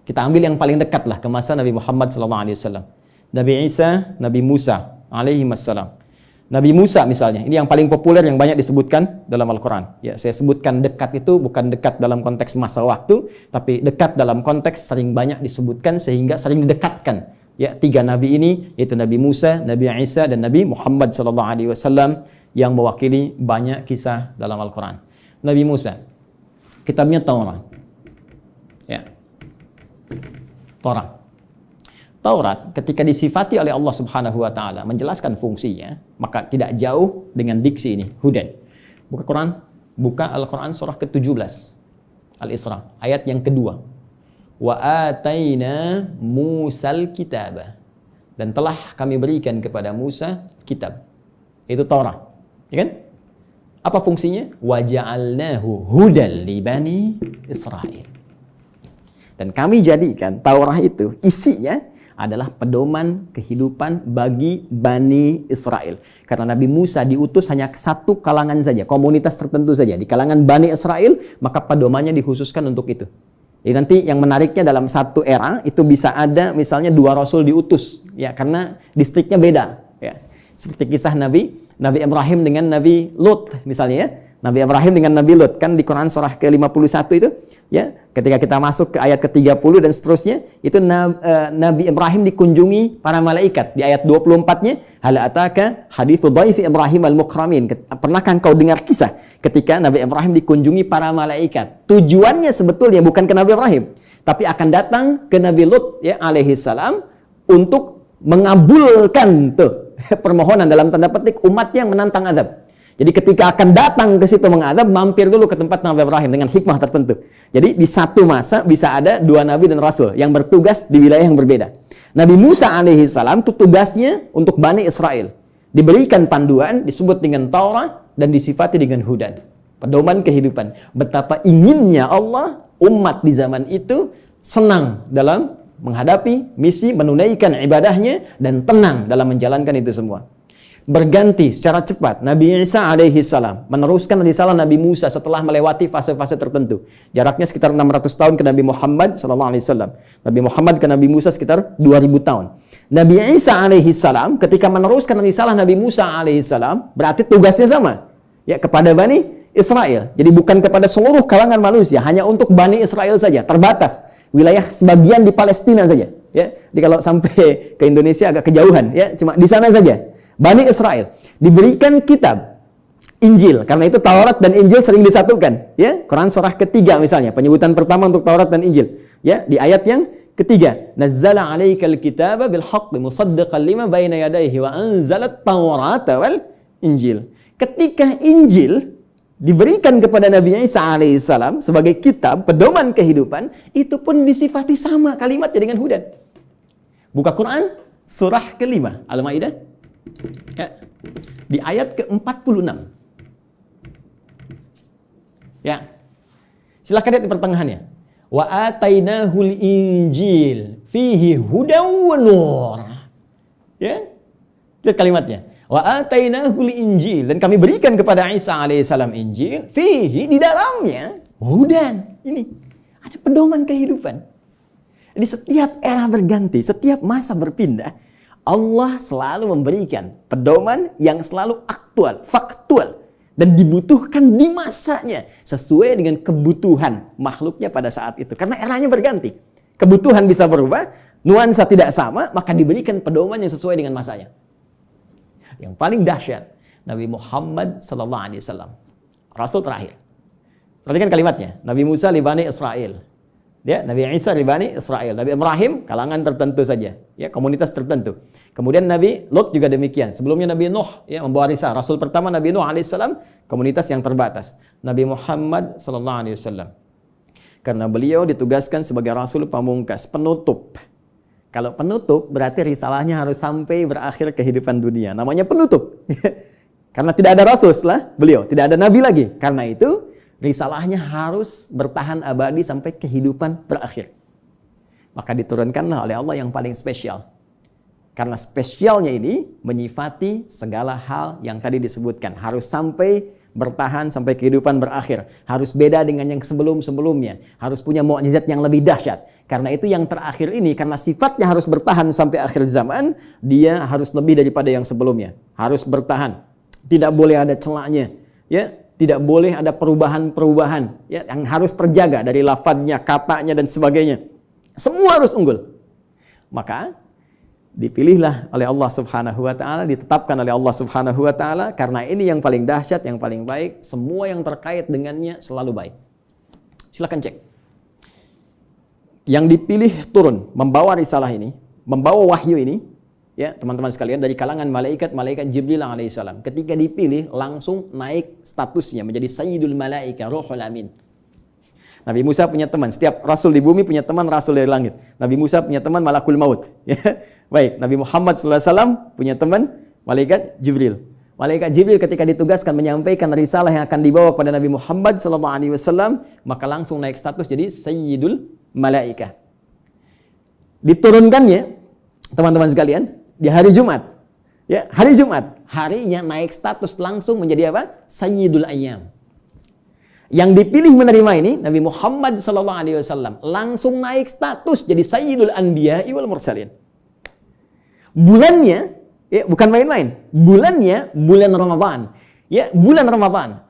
Kita ambil yang paling dekat lah ke masa Nabi Muhammad SAW. Nabi Isa, Nabi Musa alaihi wassalam. Nabi Musa misalnya, ini yang paling populer yang banyak disebutkan dalam Al-Quran. Ya, saya sebutkan dekat itu bukan dekat dalam konteks masa waktu, tapi dekat dalam konteks sering banyak disebutkan sehingga sering didekatkan. Ya, tiga nabi ini yaitu Nabi Musa, Nabi Isa dan Nabi Muhammad SAW yang mewakili banyak kisah dalam Al-Quran. Nabi Musa, kitabnya Taurat. Ya. Taurat ketika disifati oleh Allah Subhanahu wa taala menjelaskan fungsinya, maka tidak jauh dengan diksi ini, hudan. Buka Al-Quran surah ke-17 Al-Isra ayat yang kedua. Wa ataina Musal kitaba, dan telah kami berikan kepada Musa kitab, itu Taurat, ya kan? Apa fungsinya? Wa ja'alnahu hudal li bani Israil. Dan kami jadikan Taurat itu isinya adalah pedoman kehidupan bagi Bani Israel. Karena Nabi Musa diutus hanya satu kalangan saja, komunitas tertentu saja. Di kalangan Bani Israel, maka pedomannya dikhususkan untuk itu. Jadi nanti yang menariknya dalam satu era, itu bisa ada misalnya 2 rasul diutus. Ya, karena distriknya beda. Ya. Seperti kisah Nabi Ibrahim dengan Nabi Lut misalnya ya. Nabi Ibrahim dengan Nabi Lut, kan di Quran surah ke-51 itu, ya, ketika kita masuk ke ayat ke-30 dan seterusnya, itu Nabi Ibrahim dikunjungi para malaikat. Di ayat 24-nya, hal ataka hadithu dhaifi Ibrahim al-mukramin. Pernahkah engkau dengar kisah ketika Nabi Ibrahim dikunjungi para malaikat? Tujuannya sebetulnya bukan ke Nabi Ibrahim, tapi akan datang ke Nabi Lut, ya, alaihi salam, untuk mengabulkan tuh permohonan dalam tanda petik umat yang menantang azab. Jadi ketika akan datang ke situ mengadab, mampir dulu ke tempat Nabi Ibrahim dengan hikmah tertentu. Jadi di satu masa bisa ada 2 nabi dan rasul yang bertugas di wilayah yang berbeda. Nabi Musa alaihi salam itu tugasnya untuk Bani Israel. Diberikan panduan, disebut dengan Taurat dan disifati dengan hudan. Pedoman kehidupan. Betapa inginnya Allah umat di zaman itu senang dalam menghadapi misi, menunaikan ibadahnya dan tenang dalam menjalankan itu semua. Berganti secara cepat Nabi Isa alaihi salam meneruskan risalah Nabi Musa setelah melewati fase-fase tertentu. Jaraknya sekitar 600 tahun ke Nabi Muhammad sallallahu alaihi wasallam. Nabi Muhammad ke Nabi Musa sekitar 2000 tahun. Nabi Isa alaihi salam ketika meneruskan risalah Nabi Musa alaihi salam, berarti tugasnya sama, ya, kepada Bani Israel. Jadi bukan kepada seluruh kalangan manusia, hanya untuk Bani Israel saja, terbatas. Wilayah sebagian di Palestina saja, ya. Jadi kalau sampai ke Indonesia agak kejauhan, ya, cuma di sana saja. Bani Israel diberikan kitab Injil, karena itu Taurat dan Injil sering disatukan, ya. Quran surah ketiga misalnya, penyebutan pertama untuk Taurat dan Injil, ya, di ayat yang ketiga, nazzala 'alaikal kitaba bil haqqi musaddiqan lima baina yadayhi wa anzalat Taurata wal Injil. Ketika Injil diberikan kepada Nabi Isa alaihissalam sebagai kitab pedoman kehidupan, itu pun disifati sama kalimatnya dengan hudan. Buka Quran surah ke-5 Al-Maidah, ya, di ayat ke-46. Ya. Silakan lihat di pertengahannya. Wa atainahul injil fihi hudaw wa nur. Ya. Lihat kalimatnya. Wa atainahul injil, dan kami berikan kepada Isa alaihissalam Injil, fihi, di dalamnya hudan. Ini ada pedoman kehidupan. Jadi setiap era berganti, setiap masa berpindah, Allah selalu memberikan pedoman yang selalu aktual, faktual, dan dibutuhkan di masanya sesuai dengan kebutuhan makhluknya pada saat itu. Karena eranya berganti, kebutuhan bisa berubah, nuansa tidak sama, maka diberikan pedoman yang sesuai dengan masanya. Yang paling dahsyat, Nabi Muhammad SAW, Rasul terakhir. Perhatikan kalimatnya. Nabi Musa li Bani Israel, ya, Nabi Isa li Bani Israel, Nabi Ibrahim kalangan tertentu saja, ya, komunitas tertentu. Kemudian Nabi Lot juga demikian. Sebelumnya Nabi Nuh, ya, membawa risalah. Rasul pertama Nabi Nuh alaihissalam, komunitas yang terbatas. Nabi Muhammad SAW, karena beliau ditugaskan sebagai Rasul pamungkas, penutup. Kalau penutup berarti risalahnya harus sampai berakhir kehidupan dunia. Namanya penutup. Karena tidak ada Rasul setelah beliau, tidak ada Nabi lagi. Karena itu risalahnya harus bertahan abadi sampai kehidupan berakhir. Maka diturunkanlah oleh Allah yang paling spesial. Karena spesialnya ini menyifati segala hal yang tadi disebutkan. Harus sampai bertahan sampai kehidupan berakhir. Harus beda dengan yang sebelum-sebelumnya. Harus punya mukjizat yang lebih dahsyat. Karena itu yang terakhir ini, karena sifatnya harus bertahan sampai akhir zaman, dia harus lebih daripada yang sebelumnya. Harus bertahan. Tidak boleh ada celahnya. Ya, tidak boleh ada perubahan-perubahan, ya, yang harus terjaga dari lafadznya, katanya, dan sebagainya. Semua harus unggul. Maka dipilihlah oleh Allah Subhanahu wa taala, ditetapkan oleh Allah Subhanahu wa taala, karena ini yang paling dahsyat, yang paling baik, semua yang terkait dengannya selalu baik. Silakan cek. Yang dipilih turun membawa risalah ini, membawa wahyu ini, ya, teman-teman sekalian, dari kalangan malaikat Jibril alaihissalam. Ketika dipilih langsung naik statusnya menjadi Sayyidul Malaika, Ruhul Amin. Nabi Musa punya teman, setiap rasul di bumi punya teman rasul dari langit. Nabi Musa punya teman Malakul Maut. Ya. Baik, Nabi Muhammad SAW punya teman malaikat Jibril. Malaikat Jibril ketika ditugaskan menyampaikan risalah yang akan dibawa pada Nabi Muhammad SAW, maka langsung naik status jadi Sayyidul Malaika. Diturunkannya, teman-teman sekalian, di hari Jumat. Ya, hari Jumat, harinya naik status langsung menjadi apa? Sayyidul Ayyam. Yang dipilih menerima ini Nabi Muhammad SAW langsung naik status jadi Sayyidul Anbiya wal Mursalin. Bulannya, ya, bukan main-main. Bulannya bulan Ramadan. Ya, bulan Ramadan.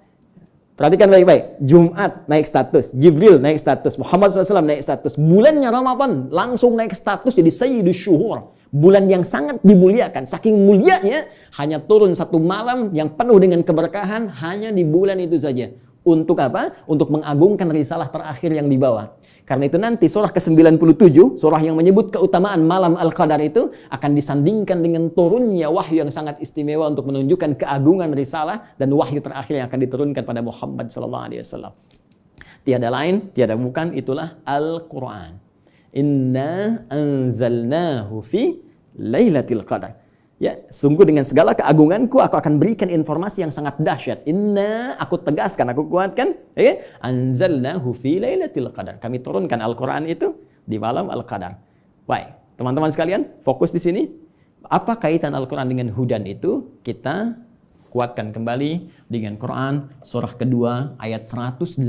Perhatikan baik-baik. Jumat naik status, Jibril naik status, Muhammad SAW naik status. Bulannya Ramadan langsung naik status jadi Sayyidul Syuhur. Bulan yang sangat dimuliakan. Saking mulianya, hanya turun satu malam yang penuh dengan keberkahan hanya di bulan itu saja. Untuk apa? Untuk mengagungkan risalah terakhir yang dibawa. Karena itu nanti surah ke-97, surah yang menyebut keutamaan malam Al-Qadar itu akan disandingkan dengan turunnya wahyu yang sangat istimewa untuk menunjukkan keagungan risalah dan wahyu terakhir yang akan diturunkan pada Muhammad SAW. Tiada lain, tiada bukan, itulah Al-Quran. Inna anzalnahu fi Lailatul Qadar. Ya, sungguh dengan segala keagunganku aku akan berikan informasi yang sangat dahsyat. Inna, aku tegaskan, aku kuatkan, ya, anzalnahu fi Lailatul Qadar. Kami turunkan Al-Qur'an itu di malam Al-Qadar. Baik, teman-teman sekalian, fokus di sini. Apa kaitan Al-Qur'an dengan hudan itu? Kita kuatkan kembali dengan Quran surah kedua ayat 185.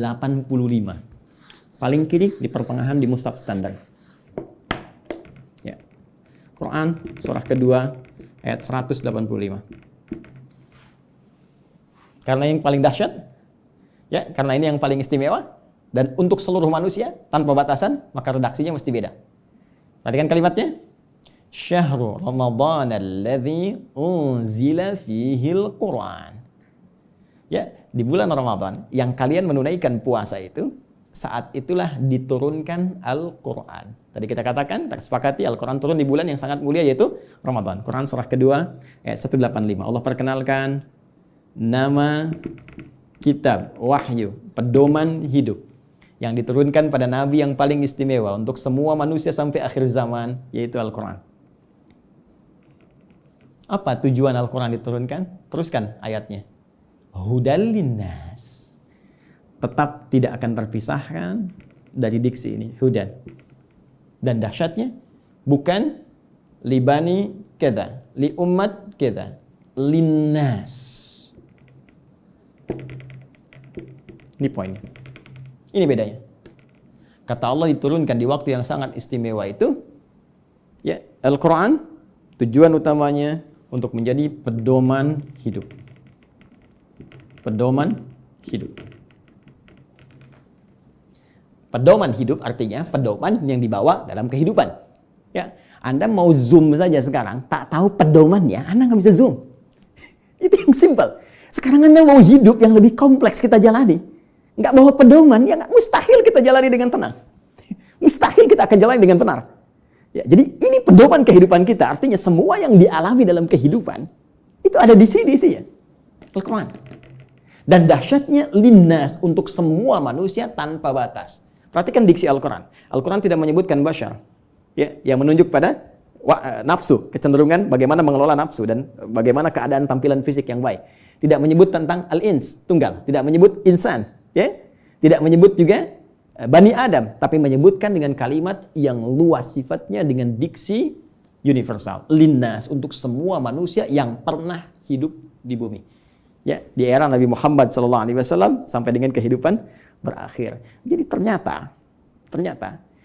Paling kiri di pertengahan di mushaf standar. Ya. Quran surah kedua ayat 185. Karena yang paling dahsyat, ya, karena ini yang paling istimewa, dan untuk seluruh manusia tanpa batasan, maka redaksinya mesti beda. Perhatikan kalimatnya. Syahrul Ramadan alladzi unzila fihil Quran. Ya, di bulan Ramadan yang kalian menunaikan puasa itu, saat itulah diturunkan Al-Quran. Tadi kita katakan, kita sepakati Al-Quran turun di bulan yang sangat mulia yaitu Ramadan. Quran surah kedua ayat 185. Allah perkenalkan nama kitab, wahyu, pedoman hidup yang diturunkan pada Nabi yang paling istimewa untuk semua manusia sampai akhir zaman, yaitu Al-Quran. Apa tujuan Al-Quran diturunkan? Teruskan ayatnya. Hudal linnas. Tetap tidak akan terpisahkan dari diksi ini, hudan. Dan dahsyatnya bukan libani keda, li umat kita, linnas. Ini poinnya. Ini bedanya. Kata Allah diturunkan di waktu yang sangat istimewa itu, ya, Al-Quran tujuan utamanya untuk menjadi pedoman hidup. Pedoman hidup. Pedoman hidup artinya pedoman yang dibawa dalam kehidupan. Ya, Anda mau zoom saja sekarang, tak tahu pedomannya, Anda nggak bisa zoom. Itu yang simple. Sekarang Anda mau hidup yang lebih kompleks kita jalani, nggak bawa pedoman, ya nggak, mustahil kita jalani dengan tenang. Mustahil kita akan jalani dengan benar. Ya, jadi ini pedoman kehidupan kita. Artinya semua yang dialami dalam kehidupan itu ada di sini sih ya, Al-Quran. Dan dahsyatnya linnas, untuk semua manusia tanpa batas. Perhatikan diksi Al-Quran. Al-Quran tidak menyebutkan bashar, ya, yang menunjuk pada nafsu, kecenderungan bagaimana mengelola nafsu dan bagaimana keadaan tampilan fisik yang baik. Tidak menyebut tentang al-ins, tunggal. Tidak menyebut insan, ya. Tidak menyebut juga Bani Adam, tapi menyebutkan dengan kalimat yang luas sifatnya dengan diksi universal. Linnas, untuk semua manusia yang pernah hidup di bumi. Ya, di era Nabi Muhammad SAW sampai dengan kehidupan berakhir. Jadi ternyata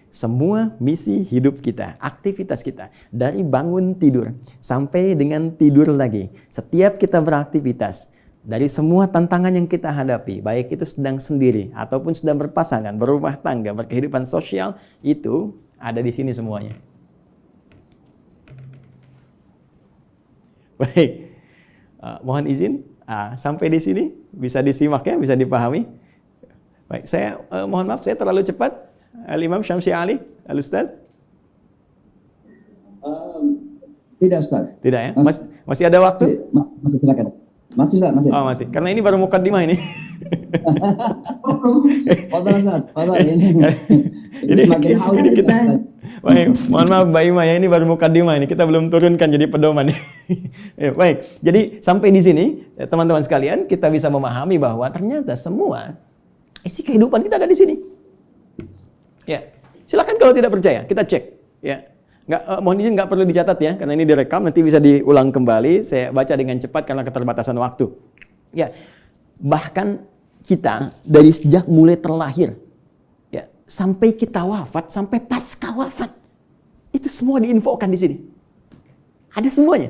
semua misi hidup kita, aktivitas kita, dari bangun tidur sampai dengan tidur lagi, setiap kita beraktivitas, dari semua tantangan yang kita hadapi, baik itu sedang sendiri ataupun sedang berpasangan, berumah tangga, berkehidupan sosial, itu ada di sini semuanya. Baik, mohon izin sampai di sini bisa disimak ya, bisa dipahami. Baik, saya mohon maaf saya terlalu cepat. Al-Imam Syamsi Ali, Al-Ustaz. Tidak, Ustaz. Tidak ya? Masih ada waktu? Masih silakan. Masih, Ustaz, masih. Oh, masih. Karena ini baru mukaddimah ini. Fadhal, Ustaz. Fadhal ini semakin haus kita. Baik, mohon maaf Mbak Ima ya, ini baru mukaddimah ini. Kita belum turunkan jadi pedoman. Ya, baik. Jadi sampai di sini teman-teman sekalian, kita bisa memahami bahwa ternyata semua isi kehidupan kita ada di sini. Ya, silakan kalau tidak percaya, kita cek. Ya, mohon izin nggak perlu dicatat ya, karena ini direkam, nanti bisa diulang kembali. Saya baca dengan cepat karena keterbatasan waktu. Ya, bahkan kita dari sejak mulai terlahir, ya, sampai kita wafat, sampai pasca wafat, itu semua diinfokan di sini. Ada semuanya.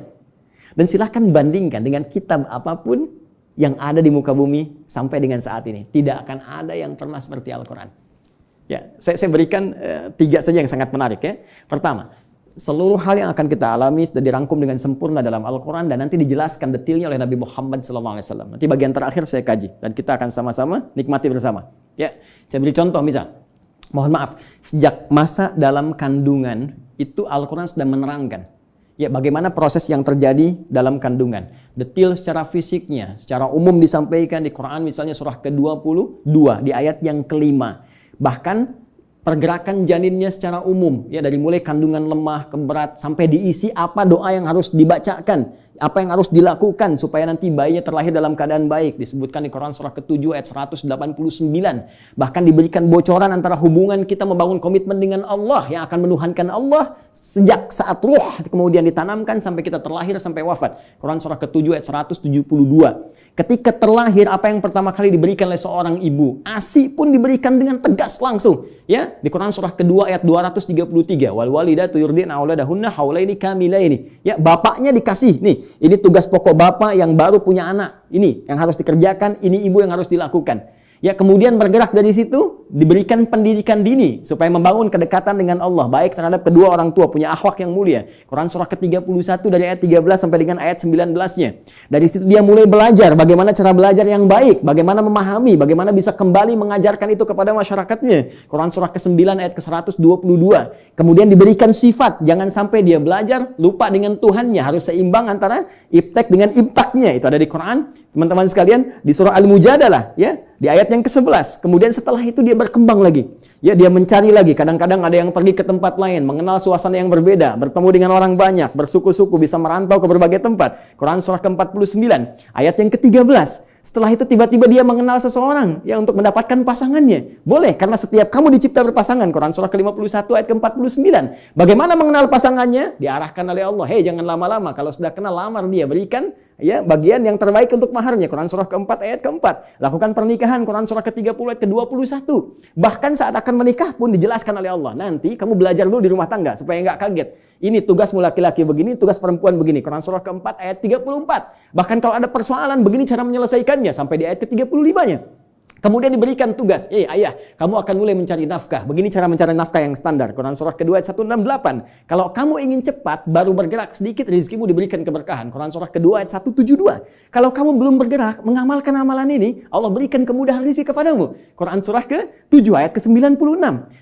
Dan silakan bandingkan dengan kitab apapun yang ada di muka bumi sampai dengan saat ini. Tidak akan ada yang pernah seperti Al-Quran. Ya, saya berikan 3 saja yang sangat menarik ya. Pertama, seluruh hal yang akan kita alami sudah dirangkum dengan sempurna dalam Al-Quran dan nanti dijelaskan detailnya oleh Nabi Muhammad SAW. Nanti bagian terakhir saya kaji dan kita akan sama-sama nikmati bersama. Ya, saya beri contoh misal. Mohon maaf, sejak masa dalam kandungan itu Al-Quran sudah menerangkan ya bagaimana proses yang terjadi dalam kandungan. Detail secara fisiknya, secara umum disampaikan di Quran misalnya surah ke-22 di ayat yang ke-5. Bahkan pergerakan janinnya secara umum, ya dari mulai kandungan lemah ke berat sampai diisi apa doa yang harus dibacakan, apa yang harus dilakukan supaya nanti bayinya terlahir dalam keadaan baik. Disebutkan di Quran surah ke-7 ayat 189. Bahkan diberikan bocoran antara hubungan kita membangun komitmen dengan Allah yang akan menuhankan Allah sejak saat ruh kemudian ditanamkan sampai kita terlahir sampai wafat. Quran surah ke-7 ayat 172. Ketika terlahir apa yang pertama kali diberikan oleh seorang ibu? ASI pun diberikan dengan tegas langsung. Ya, di Quran surah kedua ayat 233, wal walidatu yurdina auladahunna haulaini kamilaini. Ya, bapaknya dikasih, nih, ini tugas pokok bapak yang baru punya anak. Ini yang harus dikerjakan, ini ibu yang harus dilakukan. Ya, kemudian bergerak dari situ, diberikan pendidikan dini supaya membangun kedekatan dengan Allah, baik terhadap kedua orang tua, punya akhlak yang mulia. Quran surah ke-31 dari ayat 13 sampai dengan ayat 19-nya. Dari situ dia mulai belajar bagaimana cara belajar yang baik, bagaimana memahami, bagaimana bisa kembali mengajarkan itu kepada masyarakatnya. Quran surah ke-9 ayat ke-122. Kemudian diberikan sifat, jangan sampai dia belajar lupa dengan Tuhannya, harus seimbang antara iptek dengan imtaknya. Itu ada di Quran, teman-teman sekalian, di surah Al-Mujadalah, ya. Di ayat Ayat yang ke-11, kemudian setelah itu dia berkembang lagi. Ya, dia mencari lagi. Kadang-kadang ada yang pergi ke tempat lain, mengenal suasana yang berbeda, bertemu dengan orang banyak, bersuku-suku, bisa merantau ke berbagai tempat. Quran surah ke-49, ayat yang ke-13. Setelah itu tiba-tiba dia mengenal seseorang ya untuk mendapatkan pasangannya. Boleh, karena setiap kamu dicipta berpasangan. Quran surah ke-51 ayat ke-49. Bagaimana mengenal pasangannya? Diarahkan oleh Allah. Hei, jangan lama-lama. Kalau sudah kenal, lamar dia. Berikan ya bagian yang terbaik untuk maharnya. Quran surah ke-4 ayat ke-4. Lakukan pernikahan. Quran surah ke-30 ayat ke-21. Bahkan saat akan menikah pun dijelaskan oleh Allah. Nanti kamu belajar dulu di rumah tangga supaya nggak kaget. Ini tugasmu laki-laki begini, tugas perempuan begini. Quran surah ke-4 ayat 34. Bahkan kalau ada persoalan begini cara menyelesaikannya sampai di ayat ke-35-nya. Kemudian diberikan tugas, ayah, kamu akan mulai mencari nafkah. Begini cara mencari nafkah yang standar. Quran surah kedua ayat 168. Kalau kamu ingin cepat, baru bergerak sedikit, rezekimu diberikan keberkahan. Quran surah kedua ayat 172. Kalau kamu belum bergerak, mengamalkan amalan ini, Allah berikan kemudahan rezeki kepadamu. Quran surah ke-7 ayat ke-96.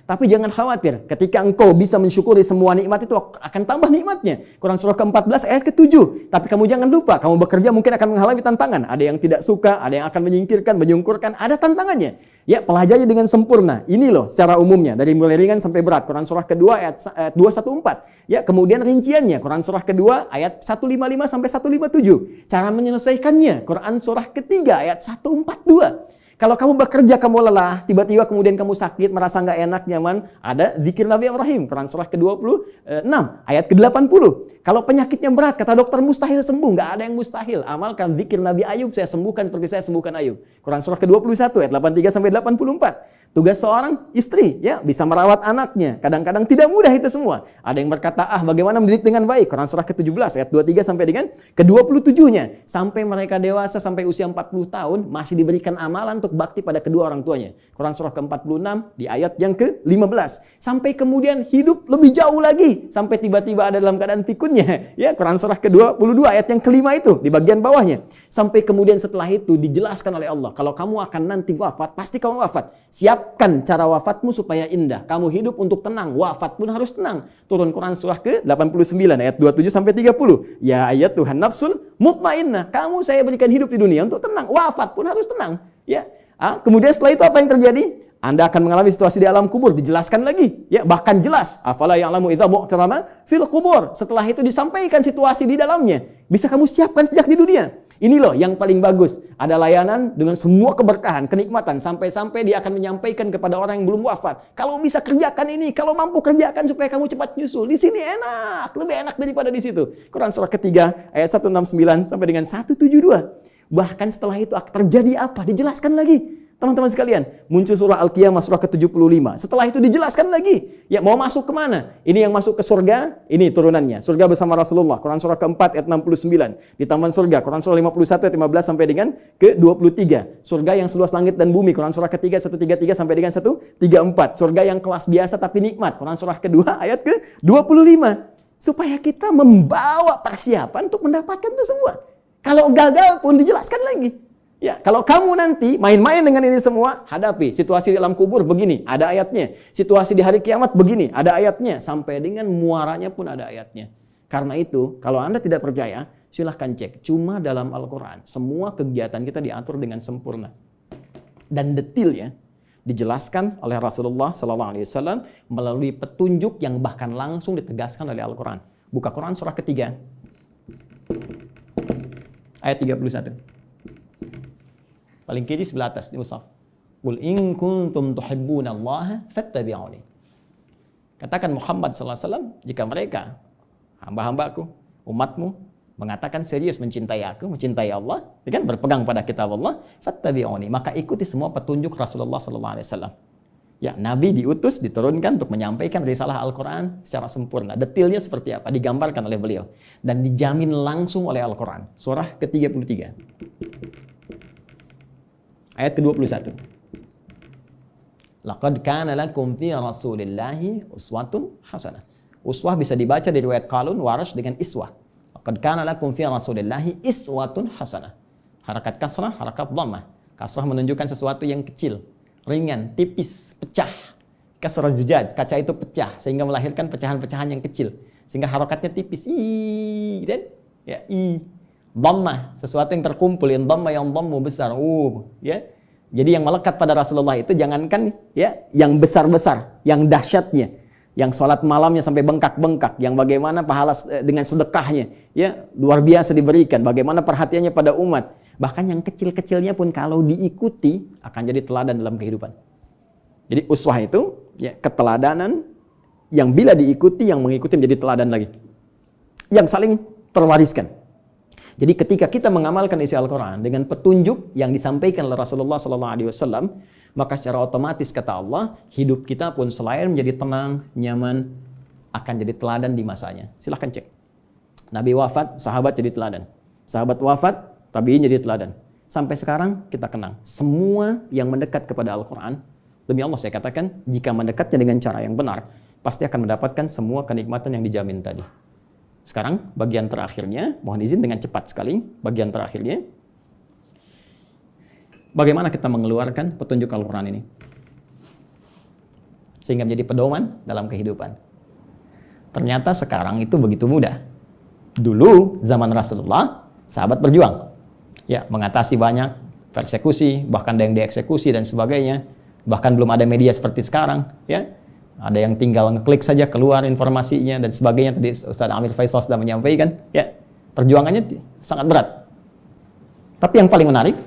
Tapi jangan khawatir, ketika engkau bisa mensyukuri semua nikmat itu akan tambah nikmatnya. Quran surah ke-14 ayat ke-7. Tapi kamu jangan lupa, kamu bekerja mungkin akan mengalami tantangan. Ada yang tidak suka, ada yang akan menyingkirkan, menyungkurkan, ada tantangannya. Ya, pelajari dengan sempurna. Ini loh secara umumnya dari mulai ringan sampai berat. Quran surah kedua ayat 214. Ya, kemudian rinciannya Quran surah kedua ayat 155 sampai 157. Cara menyelesaikannya Quran surah ketiga ayat 142. Kalau kamu bekerja, kamu lelah, tiba-tiba kemudian kamu sakit, merasa nggak enak, nyaman, ada zikir Nabi Ibrahim, Quran surah ke-26, ayat ke-80. Kalau penyakitnya berat, kata dokter mustahil sembuh, nggak ada yang mustahil. Amalkan zikir Nabi Ayub, saya sembuhkan seperti saya sembuhkan Ayub. Quran surah ke-21, ayat 83 sampai 84. Tugas seorang istri, ya, bisa merawat anaknya. Kadang-kadang tidak mudah itu semua. Ada yang berkata, bagaimana mendidik dengan baik? Quran surah ke-17, ayat 23 sampai dengan ke-27-nya. Sampai mereka dewasa, sampai usia 40 tahun, masih diberikan amalan untuk bakti pada kedua orang tuanya. Quran surah ke-46 di ayat yang ke-15. Sampai kemudian hidup lebih jauh lagi. Sampai tiba-tiba ada dalam keadaan pikunnya. Ya, Quran surah ke-22 ayat yang kelima itu di bagian bawahnya. Sampai kemudian setelah itu dijelaskan oleh Allah. Kalau kamu akan nanti wafat, pasti kamu wafat. Siapkan cara wafatmu supaya indah. Kamu hidup untuk tenang. Wafat pun harus tenang. Turun Quran surah ke-89 ayat 27 sampai 30. Ya ayat Tuhan nafsul mutmainnah. Kamu saya berikan hidup di dunia untuk tenang. Wafat pun harus tenang. Ya, kemudian setelah itu apa yang terjadi? Anda akan mengalami situasi di alam kubur, dijelaskan lagi. Ya, bahkan jelas. Afala ya'lamu idza mu'tarama fil kubur. Setelah itu disampaikan situasi di dalamnya. Bisa kamu siapkan sejak di dunia. Ini loh yang paling bagus. Ada layanan dengan semua keberkahan, kenikmatan. Sampai-sampai dia akan menyampaikan kepada orang yang belum wafat. Kalau bisa kerjakan ini, kalau mampu kerjakan supaya kamu cepat nyusul. Di sini enak, lebih enak daripada di situ. Quran surah ketiga ayat 169 sampai dengan 172. Bahkan setelah itu terjadi apa? Dijelaskan lagi. Teman-teman sekalian, muncul surah Al-Qiyamah surah ke-75. Setelah itu dijelaskan lagi. Ya, mau masuk kemana? Ini yang masuk ke surga, ini turunannya. Surga bersama Rasulullah. Quran surah ke-4 ayat 69. Di taman surga. Quran surah 51 ayat 15 sampai dengan ke-23. Surga yang seluas langit dan bumi. Quran surah ketiga 133 sampai dengan 134. Surga yang kelas biasa tapi nikmat. Quran surah kedua ayat ke-25. Supaya kita membawa persiapan untuk mendapatkan itu semua. Kalau gagal pun dijelaskan lagi. Ya, kalau kamu nanti main-main dengan ini semua, hadapi situasi di alam kubur begini, ada ayatnya. Situasi di hari kiamat begini, ada ayatnya. Sampai dengan muaranya pun ada ayatnya. Karena itu, kalau Anda tidak percaya, silahkan cek. Cuma dalam Al-Quran, semua kegiatan kita diatur dengan sempurna. Dan detailnya dijelaskan oleh Rasulullah SAW melalui petunjuk yang bahkan langsung ditegaskan oleh Al-Quran. Buka Quran surah ketiga. Ayat 31. Paling kiri sebelah atas di mushaf. Qul in kuntum tuhibbunallaha fattabi'uni. Katakan Muhammad sallallahu alaihi wasallam, jika mereka hamba-hambaku, umatmu mengatakan serius mencintai aku, mencintai Allah, kan berpegang pada kitab Allah, fattabi'uni, maka ikuti semua petunjuk Rasulullah sallallahu alaihi wasallam. Ya, Nabi diutus, diturunkan untuk menyampaikan risalah Al-Quran secara sempurna. Detailnya seperti apa? Digambarkan oleh beliau. Dan dijamin langsung oleh Al-Quran. Surah ke-33. Ayat ke-21. Laqad kana lakum fi Rasulillahi uswatun hasanah. Uswah bisa dibaca dari riwayat Qalun, Warash dengan iswah. Laqad kana lakum fi Rasulillahi iswatun hasanah. Harakat kasrah, harakat dhammah. Kasrah menunjukkan sesuatu yang kecil, ringan, tipis, pecah. Kasrah zujaj, kaca itu pecah sehingga melahirkan pecahan-pecahan yang kecil. Sehingga harakatnya tipis. Dan dhammah, sesuatu yang terkumpul, yang dhamma yang dhammu besar. Ya. Jadi yang melekat pada Rasulullah itu jangankan ya yang besar-besar, yang dahsyatnya, yang sholat malamnya sampai bengkak-bengkak, yang bagaimana pahala dengan sedekahnya, ya luar biasa diberikan, bagaimana perhatiannya pada umat. Bahkan yang kecil-kecilnya pun kalau diikuti akan jadi teladan dalam kehidupan. Jadi uswah itu ya keteladanan yang bila diikuti, yang mengikuti menjadi teladan lagi, yang saling terwariskan. Jadi ketika kita mengamalkan isi Al-Quran dengan petunjuk yang disampaikan oleh Rasulullah SAW, maka secara otomatis kata Allah, hidup kita pun selain menjadi tenang, nyaman, akan jadi teladan di masanya. Silahkan cek. Nabi wafat, sahabat jadi teladan. Sahabat wafat, tabi'in jadi teladan. Sampai sekarang kita kenang. Semua yang mendekat kepada Al-Quran, demi Allah saya katakan, jika mendekatnya dengan cara yang benar, pasti akan mendapatkan semua kenikmatan yang dijamin tadi. Sekarang bagian terakhirnya, mohon izin dengan cepat sekali, bagian terakhirnya. Bagaimana kita mengeluarkan petunjuk Al-Quran ini? Sehingga menjadi pedoman dalam kehidupan. Ternyata sekarang itu begitu mudah. Dulu zaman Rasulullah, sahabat berjuang. Ya, mengatasi banyak persekusi, bahkan ada yang dieksekusi dan sebagainya. Bahkan belum ada media seperti sekarang, ya. Ada yang tinggal ngeklik saja keluar informasinya dan sebagainya. Tadi Ustaz Amir Faisal sudah menyampaikan, ya, perjuangannya sangat berat. Tapi yang paling menarik,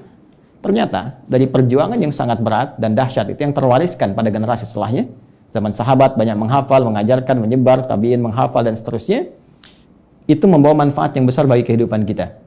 ternyata dari perjuangan yang sangat berat dan dahsyat itu yang terwariskan pada generasi setelahnya. Zaman sahabat banyak menghafal, mengajarkan, menyebar, tabi'in menghafal dan seterusnya. Itu membawa manfaat yang besar bagi kehidupan kita.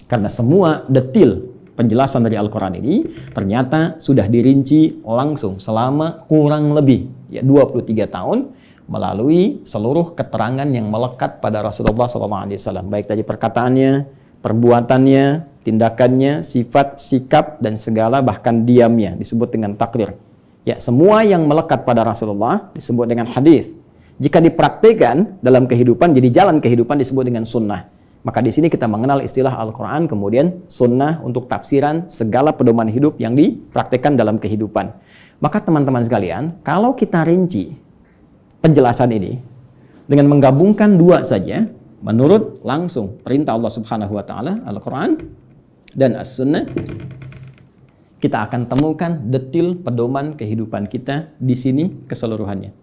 Karena semua detil penjelasan dari Al-Quran ini ternyata sudah dirinci langsung selama kurang lebih 23 tahun melalui seluruh keterangan yang melekat pada Rasulullah SAW. Baik dari perkataannya, perbuatannya, tindakannya, sifat, sikap, dan segala bahkan diamnya disebut dengan takrir. Ya, semua yang melekat pada Rasulullah disebut dengan hadis. Jika dipraktikkan dalam kehidupan, jadi jalan kehidupan disebut dengan sunnah. Maka di sini kita mengenal istilah Al-Quran, kemudian sunnah untuk tafsiran segala pedoman hidup yang dipraktikkan dalam kehidupan. Maka teman-teman sekalian, kalau kita rinci penjelasan ini dengan menggabungkan dua saja, menurut langsung perintah Allah Subhanahu wa taala, Al-Quran dan As-Sunnah, kita akan temukan detil pedoman kehidupan kita di sini keseluruhannya.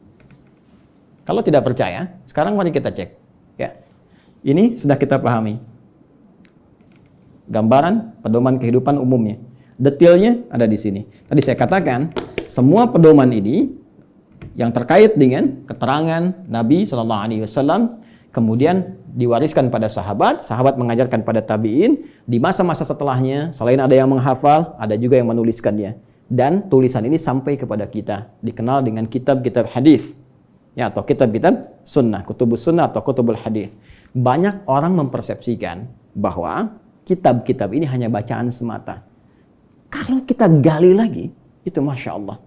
Kalau tidak percaya, sekarang mari kita cek. Ya. Ini sudah kita pahami. Gambaran pedoman kehidupan umumnya. Detailnya ada di sini. Tadi saya katakan, semua pedoman ini yang terkait dengan keterangan Nabi SAW, kemudian diwariskan pada sahabat, sahabat mengajarkan pada tabi'in, di masa-masa setelahnya, selain ada yang menghafal, ada juga yang menuliskannya. Dan tulisan ini sampai kepada kita, dikenal dengan kitab-kitab hadis, ya, atau kitab-kitab sunnah, kutubus sunnah atau kutubul hadis. Banyak orang mempersepsikan bahwa kitab-kitab ini hanya bacaan semata. Kalau kita gali lagi, itu Masya Allah.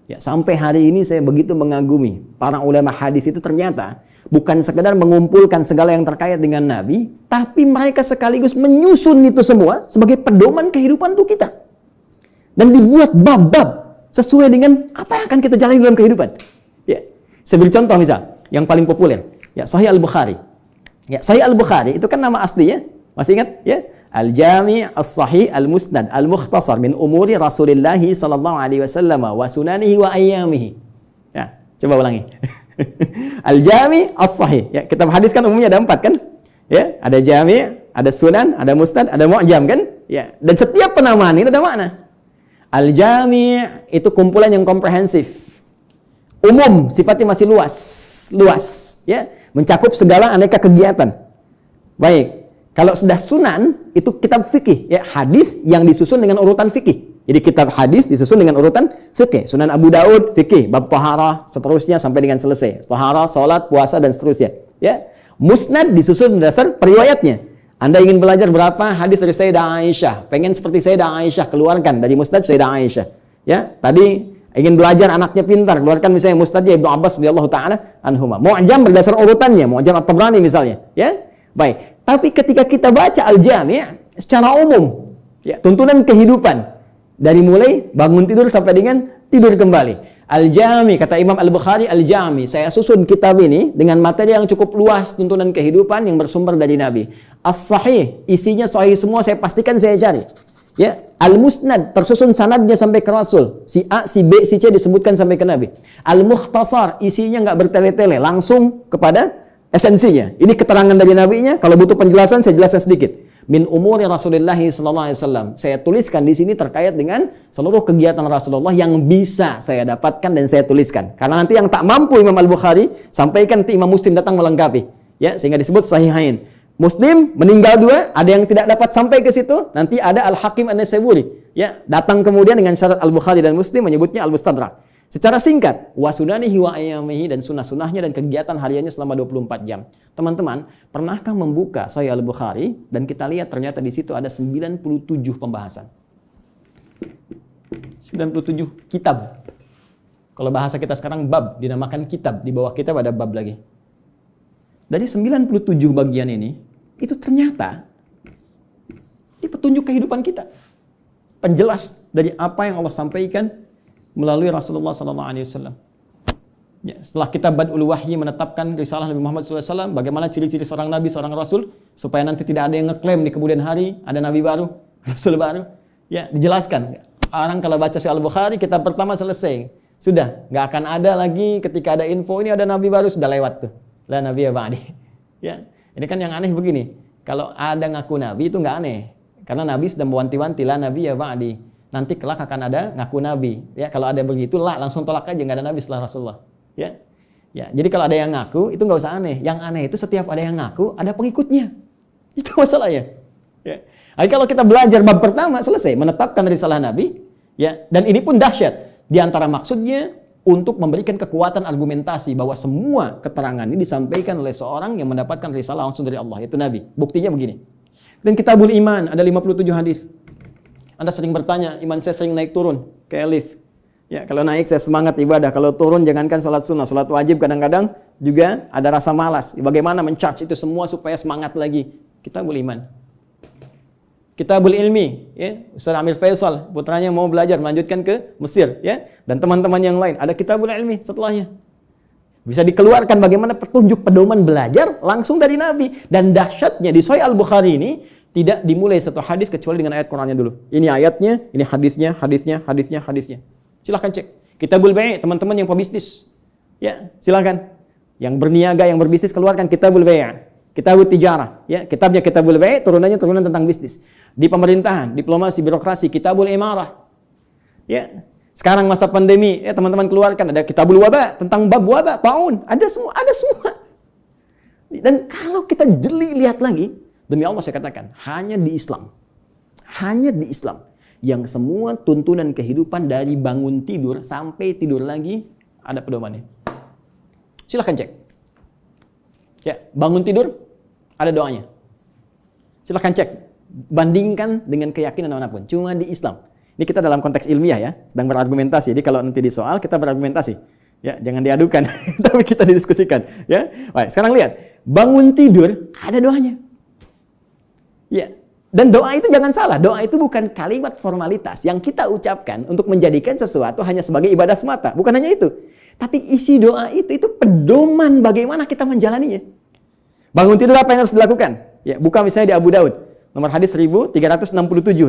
Ya, sampai hari ini saya begitu mengagumi para ulama hadis itu ternyata bukan sekedar mengumpulkan segala yang terkait dengan Nabi, tapi mereka sekaligus menyusun itu semua sebagai pedoman kehidupan untuk kita. Dan dibuat bab-bab sesuai dengan apa yang akan kita jalani dalam kehidupan. Ya, saya beri contoh misal, yang paling populer, ya, Sahih Al-Bukhari. Ya, Sahih Al-Bukhari itu kan nama aslinya, masih ingat? Ya, Al-Jami' As-Sahih Al-Musnad Al-Mukhtasar min umuri Rasulillah sallallahu alaihi wasallam wa sunanihi wa ayyamihi. Ya, coba ulangi. Al-Jami' As-Sahih. Ya, kitab hadis kan umumnya ada 4 kan? Ya, ada Jami', ada Sunan, ada Musnad, ada Mu'jam kan? Ya, dan setiap penamaan ini ada makna. Al-Jami' itu kumpulan yang komprehensif. Umum, sifatnya masih luas, ya, mencakup segala aneka kegiatan. Baik, kalau sudah sunan itu kitab fikih, ya, hadis yang disusun dengan urutan fikih. Jadi kitab hadis disusun dengan urutan fikih. Sunan Abu Daud fikih, bab taharah, seterusnya sampai dengan selesai. Taharah, salat, puasa dan seterusnya. Ya, Musnad disusun berdasar periwayatnya. Anda ingin belajar berapa hadis dari Sayyidah Aisyah, pengen seperti Sayyidah Aisyah, keluarkan dari Musnad Sayyidah Aisyah. Ya, tadi ingin belajar anaknya pintar, keluarkan misalnya Musnadnya Ibnu Abbas radhiyallahu taala anhuma. Mu'jam berdasar urutannya, Mu'jam At-Tabrani misalnya, ya. Baik, tapi ketika kita baca Al-Jami' secara umum, ya, tuntunan kehidupan dari mulai bangun tidur sampai dengan tidur kembali. Al-Jami', kata Imam Al-Bukhari, Al-Jami', saya susun kitab ini dengan materi yang cukup luas, tuntunan kehidupan yang bersumber dari Nabi. As-Sahih, isinya sahih semua, saya pastikan saya cari. Ya, al-musnad tersusun sanadnya sampai ke Rasul. Si A, si B, si C disebutkan sampai ke Nabi. Al-mukhtasar isinya nggak bertele-tele, langsung kepada esensinya. Ini keterangan dari nabinya. Kalau butuh penjelasan saya jelaskan sedikit. Min umuri Rasulullah sallallahu alaihi wasallam. Saya tuliskan di sini terkait dengan seluruh kegiatan Rasulullah yang bisa saya dapatkan dan saya tuliskan. Karena nanti yang tak mampu Imam Al-Bukhari sampaikan, nanti Imam Muslim datang melengkapi. Ya, sehingga disebut sahihain. Muslim meninggal dua, ada yang tidak dapat sampai ke situ, nanti ada Al-Hakim An-Naisaburi, ya, datang kemudian dengan syarat Al-Bukhari dan Muslim menyebutnya Al-Mustadrak. Secara singkat, wa sunanihi wa ayyamihi, dan sunnah-sunnahnya dan kegiatan hariannya selama 24 jam. Teman-teman, pernahkah membuka Sahih Al-Bukhari dan kita lihat ternyata di situ ada 97 pembahasan. 97 kitab. Kalau bahasa kita sekarang bab, dinamakan kitab, di bawah kitab ada bab lagi. Dari 97 bagian ini, itu ternyata ini petunjuk kehidupan kita. Penjelas dari apa yang Allah sampaikan melalui Rasulullah SAW. Ya, setelah kitab Bad'ul Wahyi menetapkan risalah Nabi Muhammad SAW, bagaimana ciri-ciri seorang Nabi, seorang Rasul, supaya nanti tidak ada yang ngeklaim di kemudian hari, ada Nabi baru, Rasul baru. Ya, dijelaskan. Orang kalau baca Sahih Al-Bukhari, kitab pertama selesai. Sudah, nggak akan ada lagi ketika ada info, ini ada Nabi baru, sudah lewat tuh. La Nabi ya ba'di. Ya, ini kan yang aneh begini. Kalau ada ngaku Nabi itu nggak aneh. Karena Nabi sudah mewanti-wanti, la Nabi ya ba'di. Nanti kelak akan ada ngaku Nabi. Ya, kalau ada begitu, langsung tolak aja, nggak ada Nabi setelah Rasulullah. Ya, ya. Jadi kalau ada yang ngaku, itu nggak usah aneh. Yang aneh itu setiap ada yang ngaku, ada pengikutnya. Itu masalahnya. Ya. Jadi kalau kita belajar bab pertama selesai, menetapkan risalah Nabi. Ya, dan ini pun dahsyat. Di antara maksudnya untuk memberikan kekuatan argumentasi bahwa semua keterangan ini disampaikan oleh seorang yang mendapatkan risalah langsung dari Allah, yaitu Nabi. Buktinya begini. Dan Kitabul Iman ada 57 hadis. Anda sering bertanya, iman saya sering naik turun kayak lift. Ya, kalau naik saya semangat ibadah, kalau turun jangankan salat sunnah, salat wajib kadang-kadang juga ada rasa malas. Bagaimana men-charge itu semua supaya semangat lagi? Kitabul Iman. Kitabul Ilmi, ya, Ustaz Amir Faisal, putranya mau belajar melanjutkan ke Mesir, ya, dan teman-teman yang lain, ada Kitabul Ilmi setelahnya. Bisa dikeluarkan bagaimana petunjuk pedoman belajar langsung dari Nabi. Dan dahsyatnya di Sahih Al-Bukhari ini tidak dimulai satu hadis kecuali dengan ayat Qur'annya dulu. Ini ayatnya, ini hadisnya. Silahkan cek. Kitabul Bai', teman-teman yang pebisnis, ya, silahkan. Yang berniaga, yang berbisnis, keluarkan Kitabul Bai'. Kitabul Tijarah, ya, kitabnya Kitabul Bai', turunannya turunan tentang bisnis. Di pemerintahan, diplomasi, birokrasi, Kitabul Imarah. Ya. Sekarang masa pandemi, ya, teman-teman keluarkan ada Kitabul Wabah, tentang bab wabah, taun, ada semua. Dan kalau kita jeli lihat lagi, demi Allah saya katakan, hanya di Islam yang semua tuntunan kehidupan dari bangun tidur sampai tidur lagi ada pedomannya. Silahkan cek. Ya, bangun tidur ada doanya. Silahkan cek. Bandingkan dengan keyakinan manapun. Cuma di Islam. Ini kita dalam konteks ilmiah ya, sedang berargumentasi. Jadi kalau nanti di soal kita berargumentasi. Ya, jangan diadukan, tapi kita didiskusikan. Ya, baik. Sekarang lihat, bangun tidur ada doanya. Ya, dan doa itu jangan salah. Doa itu bukan kalimat formalitas yang kita ucapkan untuk menjadikan sesuatu hanya sebagai ibadah semata. Bukan hanya itu. Tapi isi doa itu pedoman bagaimana kita menjalaninya. Bangun tidur apa yang harus dilakukan? Ya, buka misalnya di Abu Daud. Nomor hadis 1367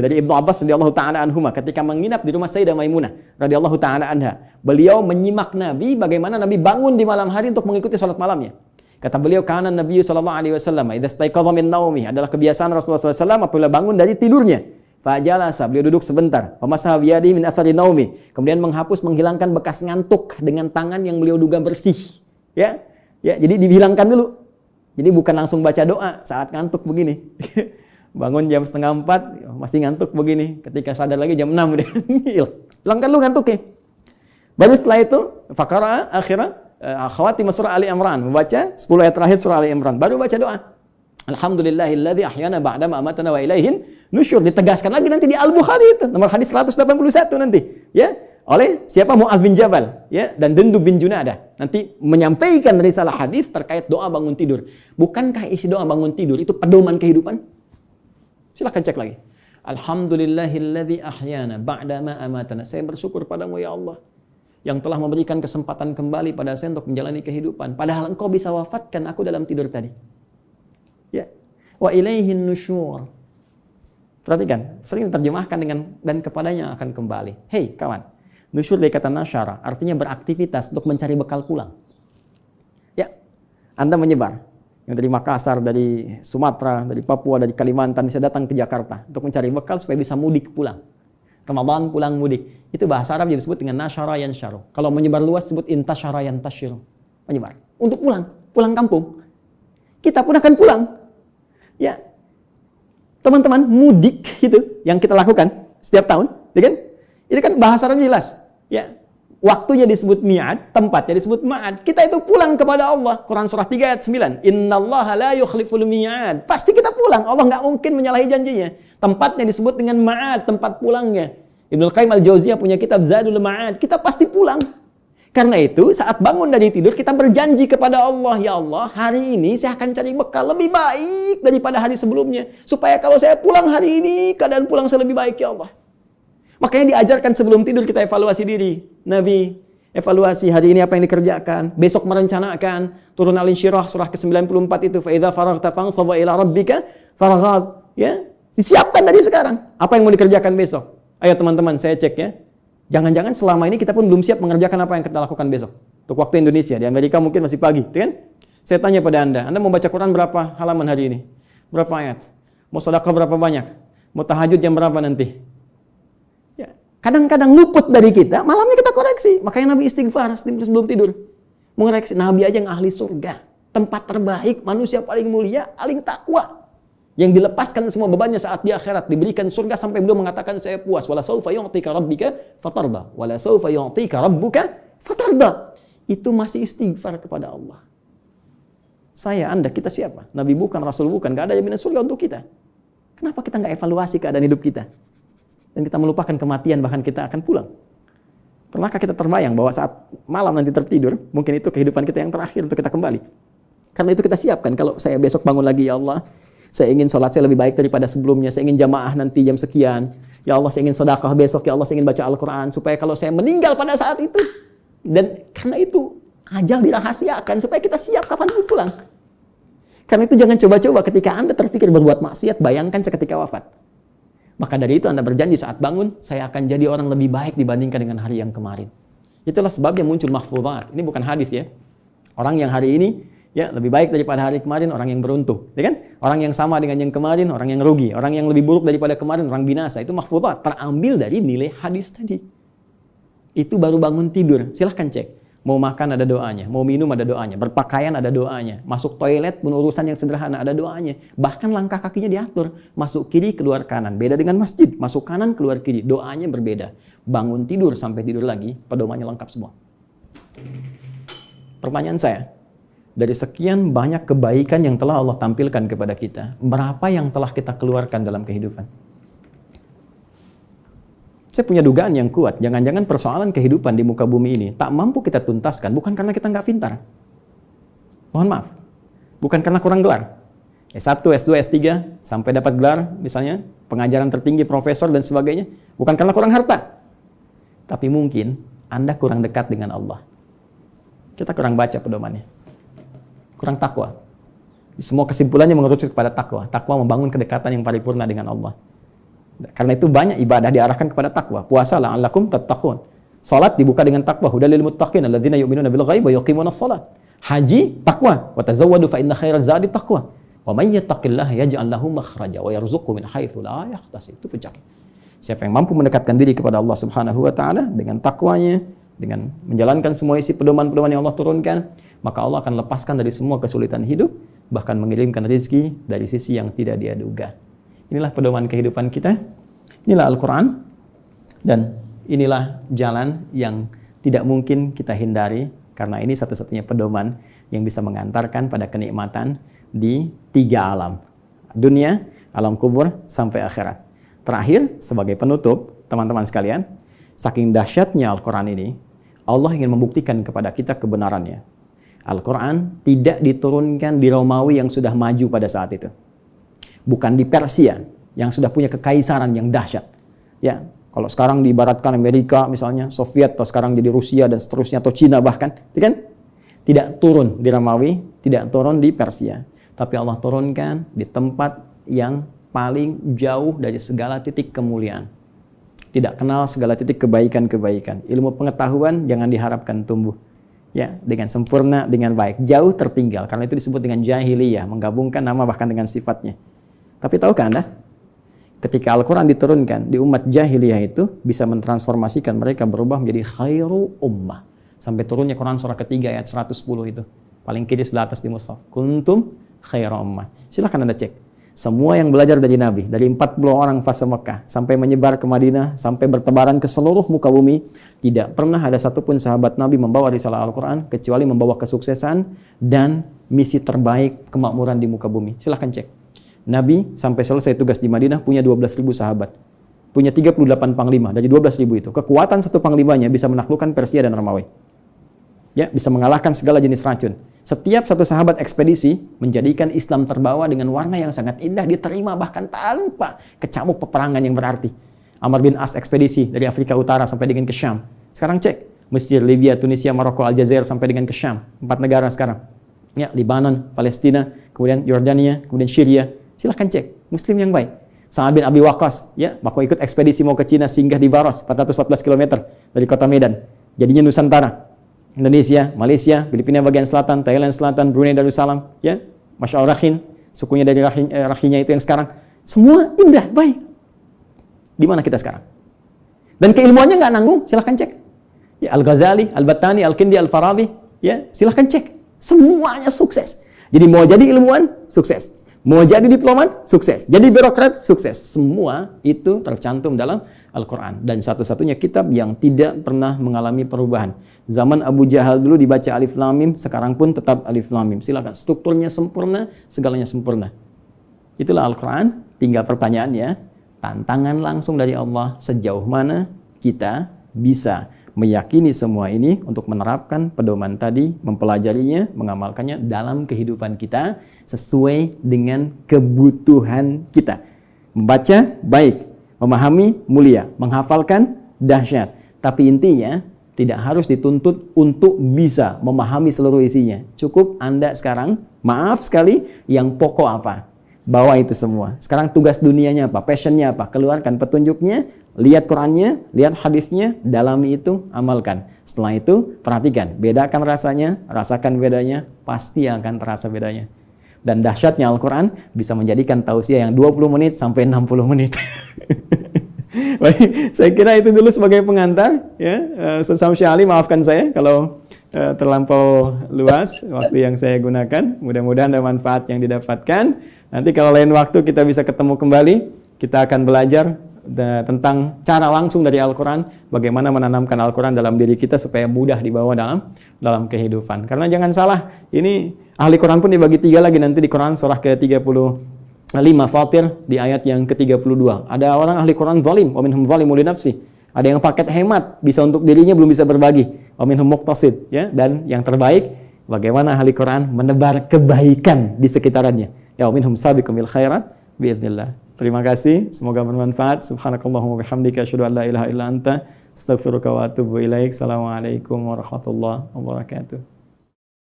dari Ibnu Abbas radhiyallahu taala anhuma ketika menginap di rumah Sayyidah Maimunah radhiyallahu taala anha. Beliau menyimak Nabi bagaimana Nabi bangun di malam hari untuk mengikuti salat malamnya. Kata beliau, kana Nabi sallallahu alaihi wasallam idza staiqadha min naumi, adalah kebiasaan Rasulullah SAW apabila bangun dari tidurnya. Fajalasa, beliau duduk sebentar. Famasaha biyadihi min athari naumi, kemudian menghilangkan bekas ngantuk dengan tangan yang beliau duga bersih. Ya, jadi dihilangkan dulu. Jadi bukan langsung baca doa saat ngantuk begini. Bangun jam 3:30 masih ngantuk begini. Ketika sadar lagi jam 6 udah hilangkan lu ngantuknya. Baru setelah itu faqara akhirah khawatim surah Ali Imran, membaca 10 ayat terakhir surah Ali Imran. Baru baca doa. Alhamdulillahilladzi ahyana ba'da ma amatana wa ilaihin nusyur. Ditegaskan lagi nanti di Al-Bukhari itu nomor hadis 181 nanti, ya. Oleh siapa? Mu'adz bin Jabal, ya, dan Dundub bin Junadah. Nanti menyampaikan risalah hadis terkait doa bangun tidur. Bukankah isi doa bangun tidur itu pedoman kehidupan? Silahkan cek lagi. Alhamdulillahilladzi ahyana ba'da ma amatana. Saya bersyukur padamu ya Allah yang telah memberikan kesempatan kembali pada saya untuk menjalani kehidupan. Padahal engkau bisa wafatkan aku dalam tidur tadi. Ya. Wa ilaihin nusyur. Perhatikan, sering diterjemahkan dengan dan kepadanya akan kembali. Hei kawan, nusyur dari kata nasyara artinya beraktivitas untuk mencari bekal pulang. Ya, Anda menyebar. Yang dari Makassar, dari Sumatera, dari Papua, dari Kalimantan bisa datang ke Jakarta untuk mencari bekal supaya bisa mudik pulang. Ramadan pulang mudik. Itu bahasa Arab disebut dengan nasyara yansyaru. Kalau menyebar luas disebut intasyara yantasyiru. Menyebar. Untuk pulang kampung. Kita pun akan pulang. Ya. Teman-teman, mudik itu yang kita lakukan setiap tahun, ya kan? Itu kan bahasa Arab jelas. Ya. Waktunya disebut mi'ad, tempatnya disebut ma'ad. Kita itu pulang kepada Allah. Quran surah 3 ayat 9. Innallaha la yukhliful mi'ad. Pasti kita pulang. Allah nggak mungkin menyalahi janjinya. Tempatnya disebut dengan ma'ad, tempat pulangnya. Ibnul Qayyim al-Jauziyah punya kitab Zadul Ma'ad. Kita pasti pulang. Karena itu saat bangun dari tidur kita berjanji kepada Allah, ya Allah, hari ini saya akan cari bekal lebih baik daripada hari sebelumnya. Supaya kalau saya pulang hari ini, keadaan pulang saya lebih baik, ya Allah. Makanya diajarkan sebelum tidur kita evaluasi diri. Nabi evaluasi hari ini apa yang dikerjakan, besok merencanakan. Turun Al-Insyirah surah ke-94 itu, fa idza faraghta fansab ila rabbika farghab, ya. Disiapkan dari sekarang apa yang mau dikerjakan besok. Ayo teman-teman, saya cek ya. Jangan-jangan selama ini kita pun belum siap mengerjakan apa yang kita lakukan besok. Untuk waktu Indonesia, di Amerika mungkin masih pagi, kan? Saya tanya pada Anda mau baca Quran berapa halaman hari ini? Berapa ayat? Mau sedekah berapa banyak? Mau tahajud jam berapa nanti? Kadang-kadang luput dari kita, malamnya kita koreksi. Makanya Nabi istighfar sebelum tidur. Mengoreksi, Nabi aja yang ahli surga. Tempat terbaik, manusia paling mulia, paling takwa. Yang dilepaskan semua bebannya saat di akhirat. Diberikan surga sampai beliau mengatakan, saya puas. Wala sawfa yu'tika rabbika fatarda. Wala sawfa yu'tika rabbuka fatarda. Itu masih istighfar kepada Allah. Saya, Anda, kita siapa? Nabi bukan, Rasul bukan. Gak ada jaminan surga untuk kita. Kenapa kita gak evaluasi keadaan hidup kita? Dan kita melupakan kematian, bahkan kita akan pulang. Pernahkah kita terbayang bahwa saat malam nanti tertidur, mungkin itu kehidupan kita yang terakhir untuk kita kembali. Karena itu kita siapkan, kalau saya besok bangun lagi, ya Allah, saya ingin sholat saya lebih baik daripada sebelumnya, saya ingin jamaah nanti jam sekian, ya Allah saya ingin sedekah besok, ya Allah saya ingin baca Al-Quran, supaya kalau saya meninggal pada saat itu, dan karena itu ajal dirahasiakan, supaya kita siap kapan pun pulang. Karena itu jangan coba-coba ketika Anda terpikir berbuat maksiat, bayangkan seketika wafat. Maka dari itu Anda berjanji saat bangun, saya akan jadi orang lebih baik dibandingkan dengan hari yang kemarin. Itulah sebabnya muncul mahfuzat. Ini bukan hadis ya. Orang yang hari ini ya lebih baik daripada hari kemarin, orang yang beruntung. Ya kan? Orang yang sama dengan yang kemarin, orang yang rugi. Orang yang lebih buruk daripada kemarin, orang binasa. Itu mahfuzat. Terambil dari nilai hadis tadi. Itu baru bangun tidur. Silahkan cek. Mau makan ada doanya, mau minum ada doanya, berpakaian ada doanya, masuk toilet pun urusan yang sederhana ada doanya. Bahkan langkah kakinya diatur, masuk kiri keluar kanan. Beda dengan masjid, masuk kanan keluar kiri, doanya berbeda. Bangun tidur sampai tidur lagi, pedomannya lengkap semua. Pertanyaan saya, dari sekian banyak kebaikan yang telah Allah tampilkan kepada kita, berapa yang telah kita keluarkan dalam kehidupan? Saya punya dugaan yang kuat, jangan-jangan persoalan kehidupan di muka bumi ini tak mampu kita tuntaskan, bukan karena kita nggak pintar. Mohon maaf, bukan karena kurang gelar. S1, S2, S3, sampai dapat gelar, misalnya pengajaran tertinggi, profesor, dan sebagainya. Bukan karena kurang harta. Tapi mungkin Anda kurang dekat dengan Allah. Kita kurang baca pedomannya. Kurang takwa. Semua kesimpulannya mengerucut kepada takwa. Takwa membangun kedekatan yang paripurna dengan Allah. Karena itu banyak ibadah diarahkan kepada takwa. Puasa la'allakum tattaqun. Salat dibuka dengan takwa. Hudal lil muttaqin alladzina yu'minuna bil ghaibi wa yuqimunas shalah. Haji takwa. Wa tazawwadu fa inna khairaz zadi taqwa. Wa may yattaqillaha yaj'al lahu makhraja wa yarzuqhu min haitsu la yahtasib. Itu puncaknya. Siapa yang mampu mendekatkan diri kepada Allah Subhanahu wa taala dengan takwanya, dengan menjalankan semua isi pedoman-pedoman yang Allah turunkan, maka Allah akan lepaskan dari semua kesulitan hidup, bahkan mengirimkan rezeki dari sisi yang tidak dia duga. Inilah pedoman kehidupan kita, inilah Al-Quran, dan inilah jalan yang tidak mungkin kita hindari, karena ini satu-satunya pedoman yang bisa mengantarkan pada kenikmatan di 3 alam. Dunia, alam kubur, sampai akhirat. Terakhir, sebagai penutup, teman-teman sekalian, saking dahsyatnya Al-Quran ini, Allah ingin membuktikan kepada kita kebenarannya. Al-Quran tidak diturunkan di Romawi yang sudah maju pada saat itu. Bukan di Persia yang sudah punya kekaisaran yang dahsyat. Ya, kalau sekarang diibaratkan Amerika misalnya, Soviet, atau sekarang jadi Rusia dan seterusnya, atau Cina bahkan, kan? Tidak turun di Romawi, tidak turun di Persia, tapi Allah turunkan di tempat yang paling jauh dari segala titik kemuliaan. Tidak kenal segala titik kebaikan-kebaikan. Ilmu pengetahuan jangan diharapkan tumbuh. Ya, dengan sempurna, dengan baik. Jauh tertinggal. Karena itu disebut dengan jahiliyah. Menggabungkan nama bahkan dengan sifatnya. Tapi tahukah Anda? Ketika Al-Quran diturunkan di umat jahiliyah itu bisa mentransformasikan mereka berubah menjadi khairu ummah. Sampai turunnya Quran surah ketiga ayat 110 itu. Paling kiri sebelah atas di mushaf. Kuntum khairu ummah. Silahkan Anda cek. Semua yang belajar dari Nabi, dari 40 orang fase Mekah, sampai menyebar ke Madinah, sampai bertebaran ke seluruh muka bumi, tidak pernah ada satupun sahabat Nabi membawa risalah Al-Quran, kecuali membawa kesuksesan dan misi terbaik kemakmuran di muka bumi. Silahkan cek. Nabi sampai selesai tugas di Madinah punya 12.000 sahabat. Punya 38 panglima, dari 12.000 itu. Kekuatan satu panglimanya bisa menaklukkan Persia dan Romawi. Ya, bisa mengalahkan segala jenis racun. Setiap satu sahabat ekspedisi menjadikan Islam terbawa dengan warna yang sangat indah, diterima bahkan tanpa kecamuk peperangan yang berarti. Amr bin As ekspedisi dari Afrika Utara sampai dengan ke Syam. Sekarang cek, Mesir, Libya, Tunisia, Maroko, Aljazair sampai dengan ke Syam. 4 negara sekarang. Ya, Libanon, Palestina, kemudian Yordania, kemudian Syria. Silahkan cek, Muslim yang baik. Sa'ad bin Abi Waqqas, ya, waktu ikut ekspedisi mau ke Cina, singgah di Baros, 414 km dari kota Medan. Jadinya Nusantara. Indonesia, Malaysia, Filipina bagian selatan, Thailand selatan, Brunei Darussalam, ya, Masya Allah Rakhin, sukunya dari Rakhinya itu yang sekarang, semua indah, baik. Di mana kita sekarang? Dan keilmuannya nggak nanggung, silahkan cek. Ya, Al-Ghazali, Al-Battani, Al-Kindi, Al-Farabi, ya, silahkan cek. Semuanya sukses. Jadi mau jadi ilmuwan, sukses. Mau jadi diplomat, sukses. Jadi birokrat, sukses. Semua itu tercantum dalam Al-Quran. Dan satu-satunya kitab yang tidak pernah mengalami perubahan. Zaman Abu Jahal dulu dibaca Alif Lam Mim, sekarang pun tetap Alif Lam Mim. Silakan, strukturnya sempurna, segalanya sempurna. Itulah Al-Quran. Tinggal pertanyaannya, tantangan langsung dari Allah, sejauh mana kita bisa meyakini semua ini untuk menerapkan pedoman tadi, mempelajarinya, mengamalkannya dalam kehidupan kita sesuai dengan kebutuhan kita. Membaca baik, memahami mulia, menghafalkan dahsyat. Tapi intinya tidak harus dituntut untuk bisa memahami seluruh isinya. Cukup Anda sekarang, maaf sekali, yang pokok apa? Bawa itu semua. Sekarang tugas dunianya apa? Passionnya apa? Keluarkan petunjuknya, lihat Qurannya, lihat hadisnya, dalami itu, amalkan. Setelah itu, perhatikan. Bedakan rasanya, rasakan bedanya, pasti akan terasa bedanya. Dan dahsyatnya Al-Quran bisa menjadikan tausiah yang 20 menit sampai 60 menit. Baik, saya kira itu dulu sebagai pengantar. Ya, Ustaz Syamsi Ali, maafkan saya kalau terlampau luas waktu yang saya gunakan. Mudah-mudahan ada manfaat yang didapatkan. Nanti kalau lain waktu kita bisa ketemu kembali, kita akan belajar tentang cara langsung dari Al-Quran, bagaimana menanamkan Al-Quran dalam diri kita supaya mudah dibawa dalam kehidupan. Karena jangan salah, ini ahli Quran pun dibagi 3 lagi nanti di Quran surah ke-35 Fatir di ayat yang ke-32. Ada orang ahli Quran zalim, wa minhum zalimun li nafsi. Ada yang paket hemat, bisa untuk dirinya belum bisa berbagi. Wa minhum muqtasid, ya. Dan yang terbaik, bagaimana ahli Quran menebar kebaikan di sekitarannya. Ya, wa minhum sabiqum bil khairat biidznillah. Terima kasih, semoga bermanfaat. Subhanakallahumma bihamdika asyhadu an la ilaha illa anta astaghfiruka wa atubu ilaik. Assalamualaikum warahmatullahi wabarakatuh.